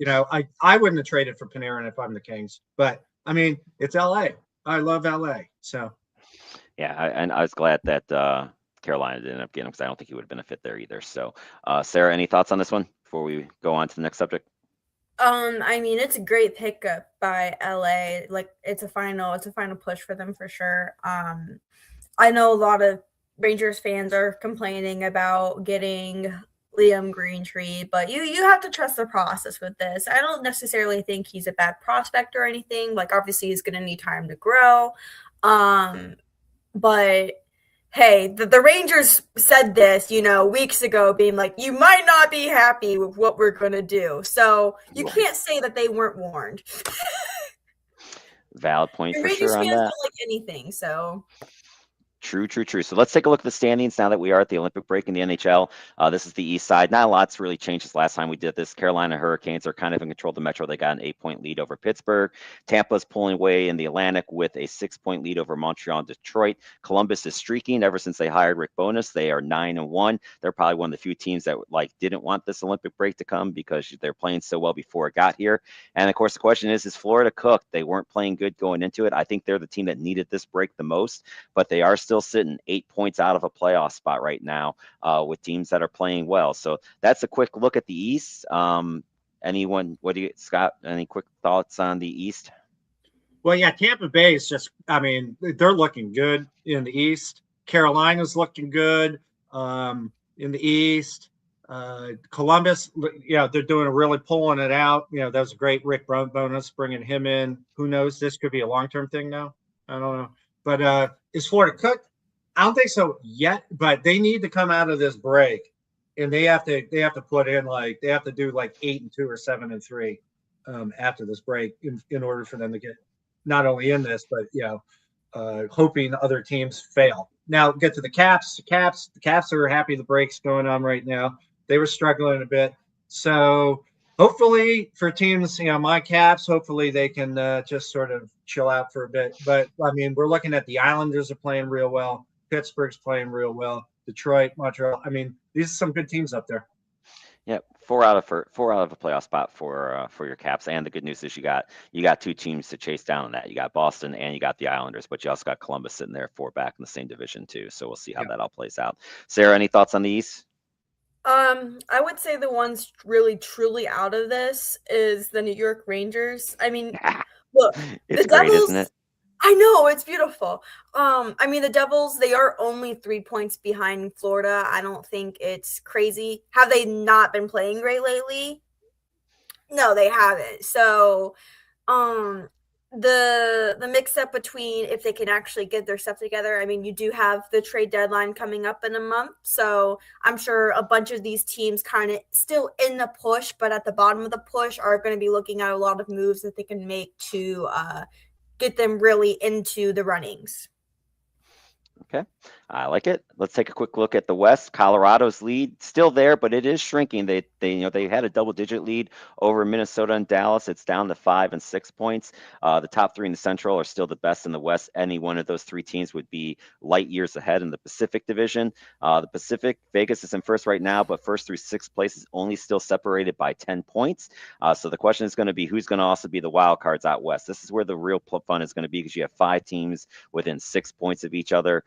I wouldn't have traded for Panarin if I'm the Kings. But, it's LA. I love LA. So Yeah, and I was glad that Carolina didn't end up getting him because I don't think he would have been a fit there either. So, Sarah, any thoughts on this one before we go on to the next subject? I mean, it's a great pickup by LA. Like, it's a final push for them for sure. I know a lot of Rangers fans are complaining about getting Liam Greentree, but you have to trust the process with this. I don't necessarily think he's a bad prospect or anything. Like, obviously, he's going to need time to grow. But hey, the Rangers said this, weeks ago, being like, you might not be happy with what we're going to do. So you can't say that they weren't warned. Valid point And for Rangers sure on fans that. don't like anything, so. True. So let's take a look at the standings now that we are at the Olympic break in the NHL. This is the East side. Not a lot's really changed since last time we did this. Carolina Hurricanes are kind of in control of the Metro. They got an 8-point lead over Pittsburgh. Tampa's pulling away in the Atlantic with a 6-point lead over Montreal and Detroit. Columbus is streaking ever since they hired Rick Bowness. They are 9-1. They're probably one of the few teams that didn't want this Olympic break to come because they're playing so well before it got here. And of course, the question is Florida cooked? They weren't playing good going into it. I think they're the team that needed this break the most, but they are still sitting 8 points out of a playoff spot right now with teams that are playing well. So that's a quick look at the East. Anyone, Scott, any quick thoughts on the East? Well, yeah, Tampa Bay is just, I mean, they're looking good in the East. Carolina's looking good in the East. Columbus, they're really pulling it out. That was a great Rick Bowness bringing him in. Who knows? This could be a long-term thing now. I don't know. But is Florida cooked? I don't think so yet, but they need to come out of this break, and they have to put in they have to do 8-2 or 7-3 after this break in order for them to get not only in this, but hoping other teams fail. Now get to the Caps. The Caps are happy the break's going on right now. They were struggling a bit, so hopefully for teams, my Caps, hopefully they can just sort of chill out for a bit. But I mean, we're looking at the Islanders are playing real well. Pittsburgh's playing real well. Detroit, Montreal. I mean, these are some good teams up there. Yep, four out of a playoff spot for your Caps. And the good news is you got two teams to chase down on that. You got Boston and you got the Islanders, but you also got Columbus sitting there 4 back in the same division too. So we'll see how that all plays out. Sarah, any thoughts on the East? I would say the ones really truly out of this is the New York Rangers. I mean, look, it's the great, Devils, isn't it? I know, it's beautiful. I mean, the Devils, they are only 3 points behind Florida. I don't think it's crazy. Have they not been playing great lately? No, they haven't. So, the mix up between if they can actually get their stuff together. I mean, you do have the trade deadline coming up in a month, so I'm sure a bunch of these teams kind of still in the push, but at the bottom of the push are going to be looking at a lot of moves that they can make to get them really into the runnings. Okay, I like it. Let's take a quick look at the West. Colorado's lead still there, but it is shrinking. They had a double-digit lead over Minnesota and Dallas. It's down to 5 and 6 points. The top 3 in the Central are still the best in the West. Any one of those 3 teams would be light years ahead in the Pacific Division. The Pacific, Vegas is in first right now, but first through 6th place is only still separated by 10 points. So the question is going to be who's going to also be the wild cards out West. This is where the real fun is going to be because you have 5 teams within 6 points of each other.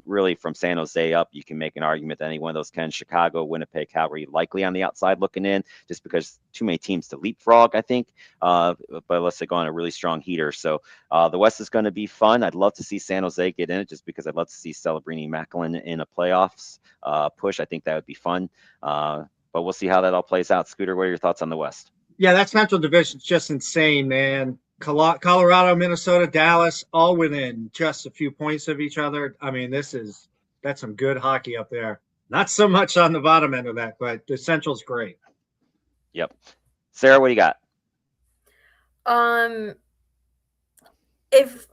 Really from San Jose up, you can make an argument that any one of those can. Chicago, Winnipeg, Calgary, likely on the outside looking in, just because too many teams to leapfrog, I think. But unless they go on a really strong heater. So the West is going to be fun. I'd love to see San Jose get in it just because I'd love to see Celebrini Macklin in a playoffs push. I think that would be fun. But we'll see how that all plays out. Scooter, what are your thoughts on the West? Yeah, that Central Division is just insane, man. Colorado, Minnesota, Dallas, all within just a few points of each other. I mean, that's some good hockey up there. Not so much on the bottom end of that, but the Central's great. Yep. Sarah, what do you got? If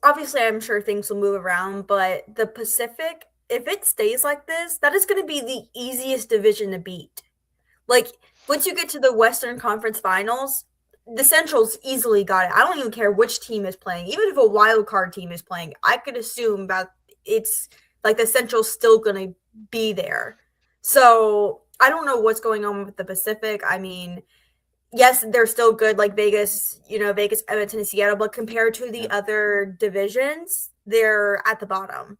obviously I'm sure things will move around, but the Pacific, if it stays like this, that is going to be the easiest division to beat. Like, once you get to the Western Conference Finals, the Central's easily got it. I don't even care which team is playing. Even if a wild card team is playing, I could assume that it's like the Central's still going to be there. So I don't know what's going on with the Pacific. I mean, yes, they're still good, like Vegas, Vegas, Edmonton, and Seattle, but compared to the other divisions, they're at the bottom.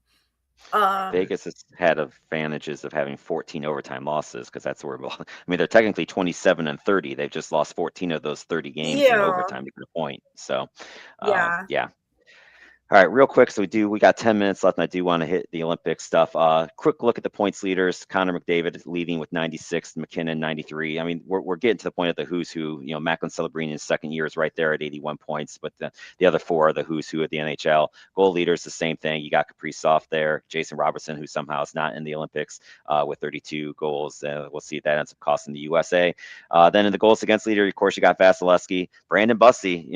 Vegas has had advantages of having 14 overtime losses because that's where, I mean, they're technically 27 and 30. They've just lost 14 of those 30 games in Yeah, overtime to get a point. So, yeah. yeah. All right, real quick. So we got 10 minutes left, and I do want to hit the Olympic stuff. Quick look at the points leaders. Connor McDavid is leading with 96, McKinnon 93. I mean, we're getting to the point of the who's who. Macklin Celebrini in second year is right there at 81 points, but the other four are the who's who at the NHL. Goal leaders, the same thing. You got Kaprizov there, Jason Robertson, who somehow is not in the Olympics with 32 goals. We'll see if that ends up costing the USA. Then in the goals against leader, of course, you got Vasilevsky, Brandon Bussi.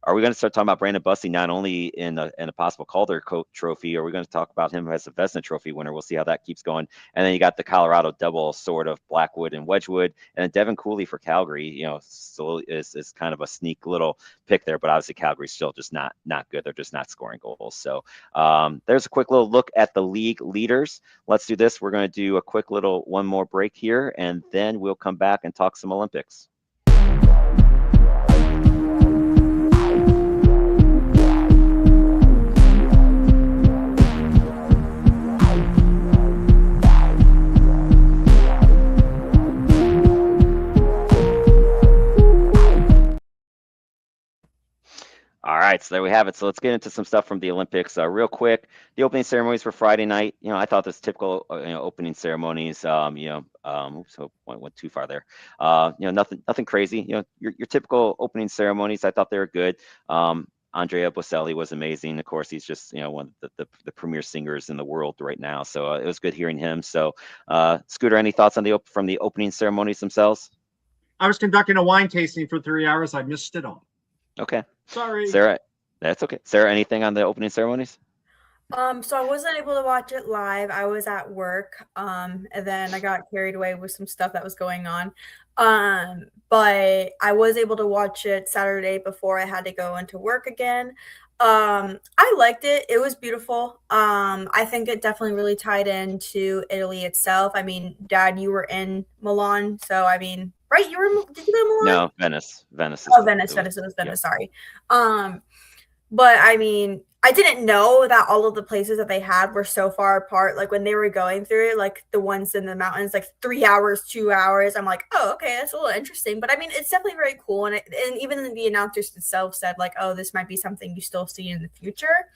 Are we going to start talking about Brandon Bussi not only in a possible Calder Trophy? Are we going to talk about him as a Vezina Trophy winner? We'll see how that keeps going. And then you got the Colorado double sort of Blackwood and Wedgwood, and then Devin Cooley for Calgary. Still is kind of a sneak little pick there, but obviously Calgary's still just not good. They're just not scoring goals. So there's a quick little look at the league leaders. Let's do this. We're going to do a quick little one more break here, and then we'll come back and talk some Olympics. All right, so there we have it. So let's get into some stuff from the Olympics real quick. The opening ceremonies were Friday night. I thought this typical opening ceremonies. Oops, went too far there. Nothing crazy. Your typical opening ceremonies. I thought they were good. Andrea Bocelli was amazing. Of course, he's just one of the premier singers in the world right now. So it was good hearing him. So Scooter, any thoughts on from the opening ceremonies themselves? I was conducting a wine tasting for 3 hours. I missed it all. Okay. Sorry. Sarah, that's okay. Sarah, anything on the opening ceremonies? So I wasn't able to watch it live. I was at work. And then I got carried away with some stuff that was going on. But I was able to watch it Saturday before I had to go into work again. I liked it. It was beautiful. I think it definitely really tied into Italy itself. I mean, Dad, you were in Milan, so I mean, right? Did you go to Milan? No, Venice. Venice. Venice. It was Venice. Sorry. But I mean, I didn't know that all of the places that they had were so far apart. Like when they were going through it, like the ones in the mountains, like 3 hours, 2 hours. I'm like, oh, okay, that's a little interesting. But I mean, it's definitely very cool. And even the announcers themselves said like, oh, this might be something you still see in the future.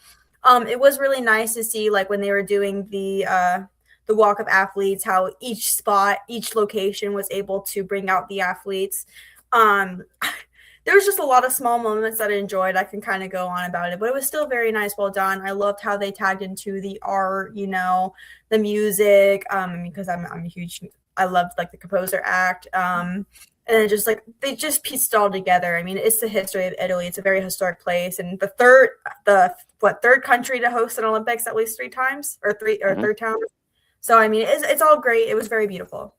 It was really nice to see like when they were doing the walk of athletes, how each spot, each location was able to bring out the athletes. There was just a lot of small moments that I enjoyed. I can kind of go on about it, but it was still very nice, well done. I loved how they tagged into the art, the music, because I'm a huge, I loved like the composer act, and just like they just pieced it all together. I mean, it's the history of Italy. It's a very historic place, and the third country to host an Olympics at least 3 times or third time. So I mean, it's all great. It was very beautiful.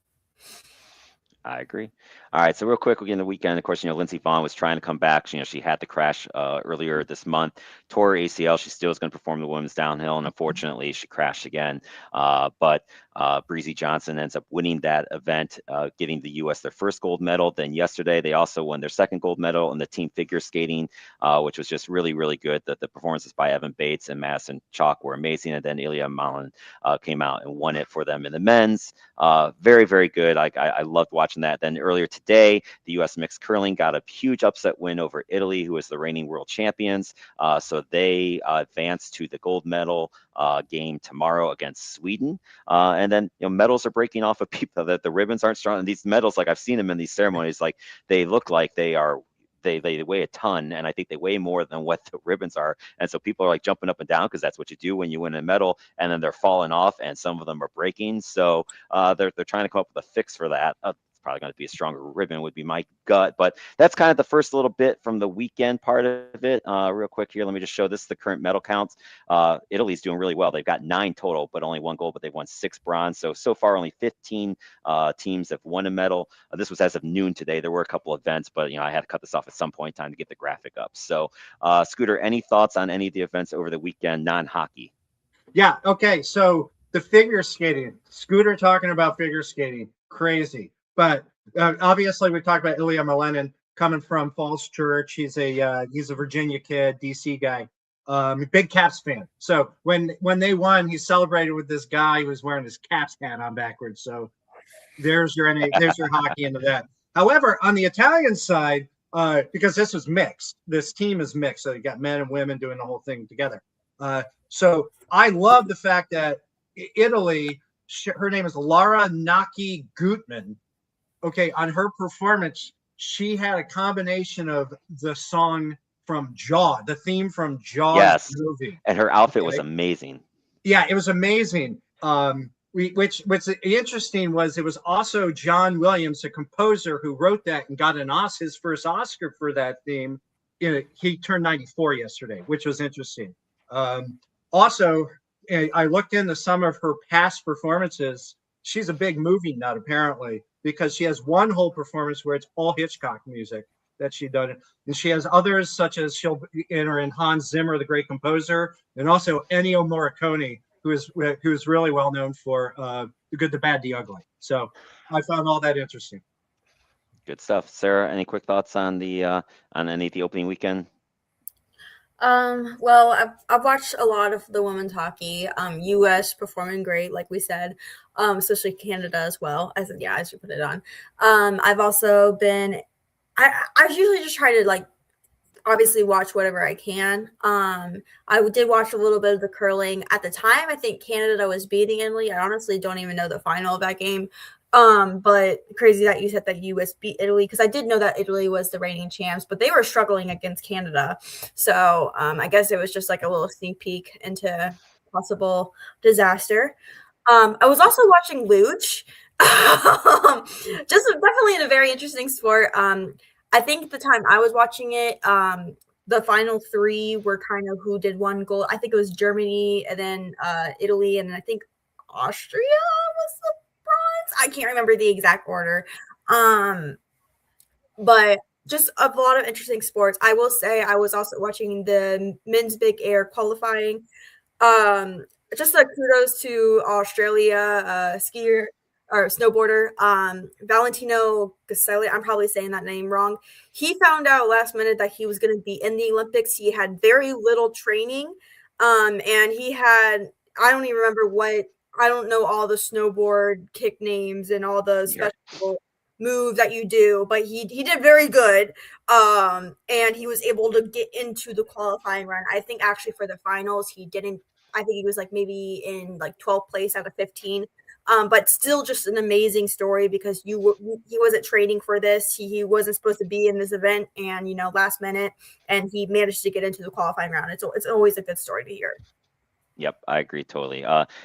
I agree. All right, so real quick, again, the weekend, of course, Lindsey Vonn was trying to come back. She had the crash earlier this month, tore her ACL. She still is going to perform the women's downhill, and unfortunately, she crashed again. But Breezy Johnson ends up winning that event, giving the U.S. their first gold medal. Then yesterday, they also won their second gold medal in the team figure skating, which was just really, really good. The performances by Evan Bates and Madison Chalk were amazing. And then Ilya Malin came out and won it for them in the men's. Very, very good. I loved watching that. Then earlier today, the U.S. mixed curling got a huge upset win over Italy, who is the reigning world champions. So they advanced to the gold medal game tomorrow against Sweden. And then medals are breaking off of people that the ribbons aren't strong. And these medals, like I've seen them in these ceremonies, like they look like they weigh a ton, and I think they weigh more than what the ribbons are. And so people are like jumping up and down because that's what you do when you win a medal, and then they're falling off, and some of them are breaking. So they're trying to come up with a fix for that. Probably going to be a stronger ribbon would be my gut, but that's kind of the first little bit from the weekend part of it. Real quick here, let me just show this, the current medal counts. Italy's doing really well. They've got 9 total, but only 1 gold, but they've won 6 bronze. So far only 15 teams have won a medal. This was as of noon today. There were a couple events, but I had to cut this off at some point in time to get the graphic up. So Scooter, any thoughts on any of the events over the weekend, non-hockey? Yeah, okay, so the figure skating, Scooter talking about figure skating, crazy. But Obviously, we talked about Ilya Malenin coming from Falls Church. He's a Virginia kid, DC guy. Big Caps fan. So when they won, he celebrated with this guy who was wearing his Caps hat on backwards. So there's your hockey into that. However, on the Italian side, because this was mixed, this team is mixed. So you got men and women doing the whole thing together. So I love the fact that Italy, her name is Lara Naki Gutman. Okay, on her performance, she had a combination of the song from Jaws, the theme from Jaws movie. And her outfit was amazing. Yeah, it was amazing. Which interesting was it was also John Williams, a composer, who wrote that and got his first Oscar for that theme. He turned 94 yesterday, which was interesting. Also, I looked into some of her past performances. She's a big movie nut, apparently, because she has one whole performance where it's all Hitchcock music that she done. And she has others, such as she'll enter in Hans Zimmer, the great composer, and also Ennio Morricone, who is really well known for The Good, the Bad, the Ugly. So I found all that interesting. Good stuff. Sarah, any quick thoughts on any of the opening weekend? Well, I've watched a lot of the women's hockey. U.S. performing great, like we said, especially Canada as well. I should put it on. I've also been. I usually just try to obviously watch whatever I can. I did watch a little bit of the curling at the time. I think Canada was beating Italy. I honestly don't even know the final of that game. But crazy that you said that US beat Italy, because I did know that Italy was the reigning champs, but they were struggling against Canada. So I guess it was just like a little sneak peek into possible disaster. I was also watching Luge. Just definitely in a very interesting sport. I think the time I was watching it, the final three were kind of who did one goal. I think it was Germany, and then Italy, and then I think Austria was the bronze. I can't remember the exact order. But just a lot of interesting sports. I will say I was also watching the men's big air qualifying. Just kudos to Australia skier or snowboarder, Valentino Gaselli. I'm probably saying that name wrong. He found out last minute that he was going to be in the Olympics. He had very little training, and he had, I don't even remember I don't know all the snowboard kick names and all the special moves that you do, but he did very good, and he was able to get into the qualifying run. I think actually for the finals he didn't. I think he was maybe in 12th place out of 15. But still just an amazing story, because he wasn't training for this. He wasn't supposed to be in this event, and last minute, and he managed to get into the qualifying round. It's always a good story to hear. Yep, I agree totally.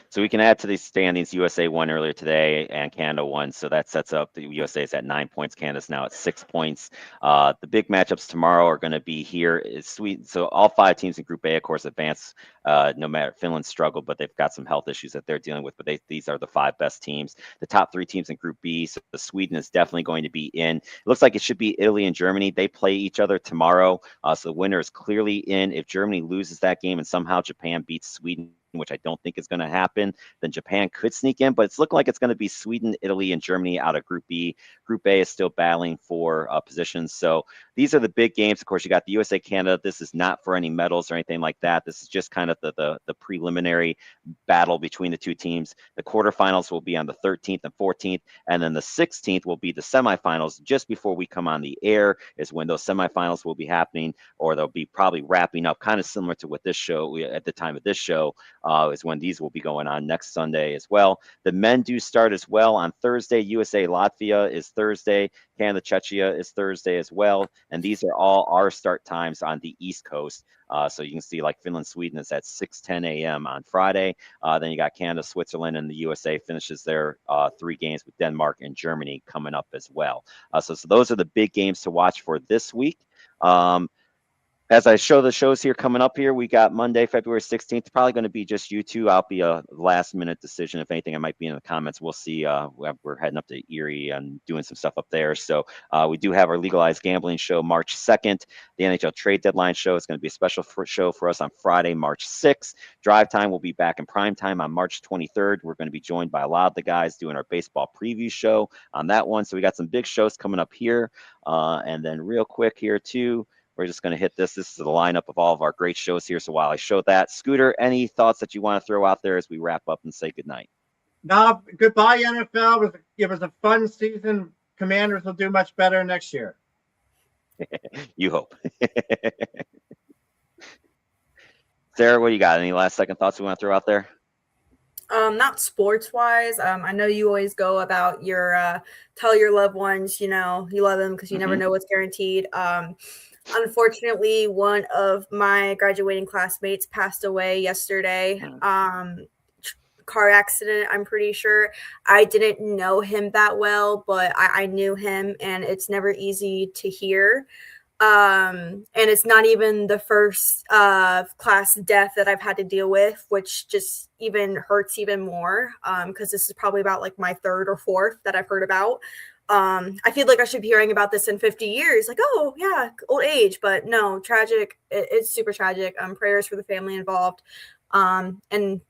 So we can add to these standings. USA won earlier today, and Canada won, so that sets up the USA is at 9 points. Canada's now at 6 points. The big matchups tomorrow are going to be here is Sweden. So all 5 teams in Group A, of course, advance. No matter, Finland struggled, but they've got some health issues that they're dealing with. But these are the 5 best teams. The top 3 teams in Group B. So Sweden is definitely going to be in. It looks like it should be Italy and Germany. They play each other tomorrow. So the winner is clearly in. If Germany loses that game and somehow Japan beats Sweden, which I don't think is going to happen, then Japan could sneak in, but it's looking like it's going to be Sweden, Italy, and Germany out of Group B. Group A is still battling for positions. So these are the big games. Of course, you got the USA, Canada. This is not for any medals or anything like that. This is just kind of the preliminary battle between the 2 teams. The quarterfinals will be on the 13th and 14th, and then the 16th will be the semifinals. Just before we come on the air is when those semifinals will be happening, or they'll be probably wrapping up, kind of similar to what this show, at the time of this show, is when these will be going on next Sunday as well. The men do start as well on Thursday. USA Latvia is Thursday. Canada Czechia is Thursday as well. And these are all our start times on the East Coast. So you can see Finland, Sweden is at 6:10 a.m. on Friday. Then you got Canada, Switzerland, and the USA finishes their 3 games with Denmark and Germany coming up as well. So those are the big games to watch for this week. As I show the shows here coming up here, we got Monday, February 16th. Probably going to be just you two. I'll be a last minute decision. If anything, I might be in the comments. We'll see. We're heading up to Erie and doing some stuff up there. So we do have our legalized gambling show March 2nd. The NHL trade deadline show is going to be a special show for us on Friday, March 6th. Drive time will be back in prime time on March 23rd. We're going to be joined by a lot of the guys doing our baseball preview show on that one. So we got some big shows coming up here. And then real quick here too, we're just going to hit this. This is the lineup of all of our great shows here. So while I show that, Scooter, any thoughts that you want to throw out there as we wrap up and say goodnight? No, goodbye, NFL. It was a fun season. Commanders will do much better next year. You hope. Sarah, what do you got? Any last second thoughts we want to throw out there? Not sports wise. I know you always go about your tell your loved ones, you know, you love them because you never know what's guaranteed. Unfortunately, one of my graduating classmates passed away yesterday. Car accident, I'm pretty sure. I didn't know him that well, but I knew him, and it's never easy to hear. And it's not even the first class death that I've had to deal with, which just even hurts even more because this is probably about like my third or fourth that I've heard about. I feel like I should be hearing about this in 50 years. Like, oh, yeah, old age. But no, tragic. It's super tragic. Prayers for the family involved and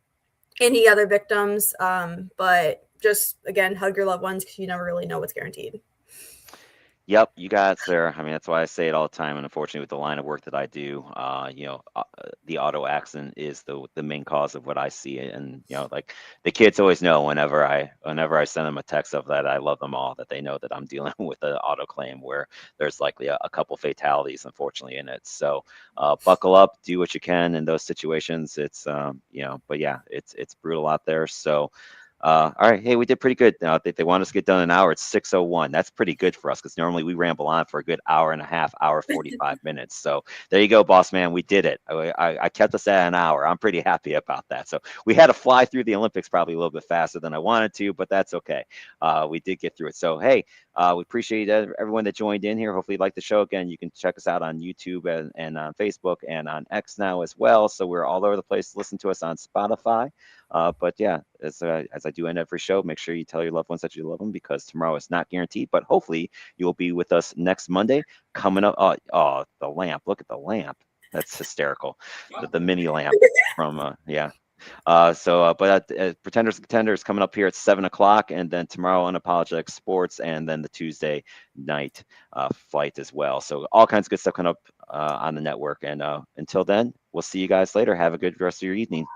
any other victims. But just, again, hug your loved ones because you never really know what's guaranteed. Yep, you got it, Sarah. I mean, that's why I say it all the time. And unfortunately, with the line of work that I do, the auto accident is the main cause of what I see. And like the kids always know whenever I send them a text of that I love them all, that they know that I'm dealing with an auto claim where there's likely a couple fatalities, unfortunately, in it. So buckle up, do what you can in those situations. It's but yeah, it's brutal out there. So. All right. Hey, we did pretty good. They want us to get done in an hour. It's 6:01. That's pretty good for us because normally we ramble on for a good hour and a half, hour 45 minutes. So there you go, boss man. We did it. I kept us at an hour. I'm pretty happy about that. So we had to fly through the Olympics probably a little bit faster than I wanted to, but that's okay. We did get through it. So, hey, we appreciate everyone that joined in here. Hopefully you liked the show. Again, you can check us out on YouTube and on Facebook and on X now as well. So we're all over the place. Listen to us on Spotify. But yeah, as I do end every show, make sure you tell your loved ones that you love them because tomorrow is not guaranteed. But hopefully you will be with us next Monday. Coming up, oh, the lamp! Look at the lamp. That's hysterical. The mini lamp from yeah. But Pretenders and Contenders coming up here at 7 o'clock, and then tomorrow Unapologetic Sports, and then the Tuesday night flight as well. So all kinds of good stuff coming up on the network. And until then, we'll see you guys later. Have a good rest of your evening.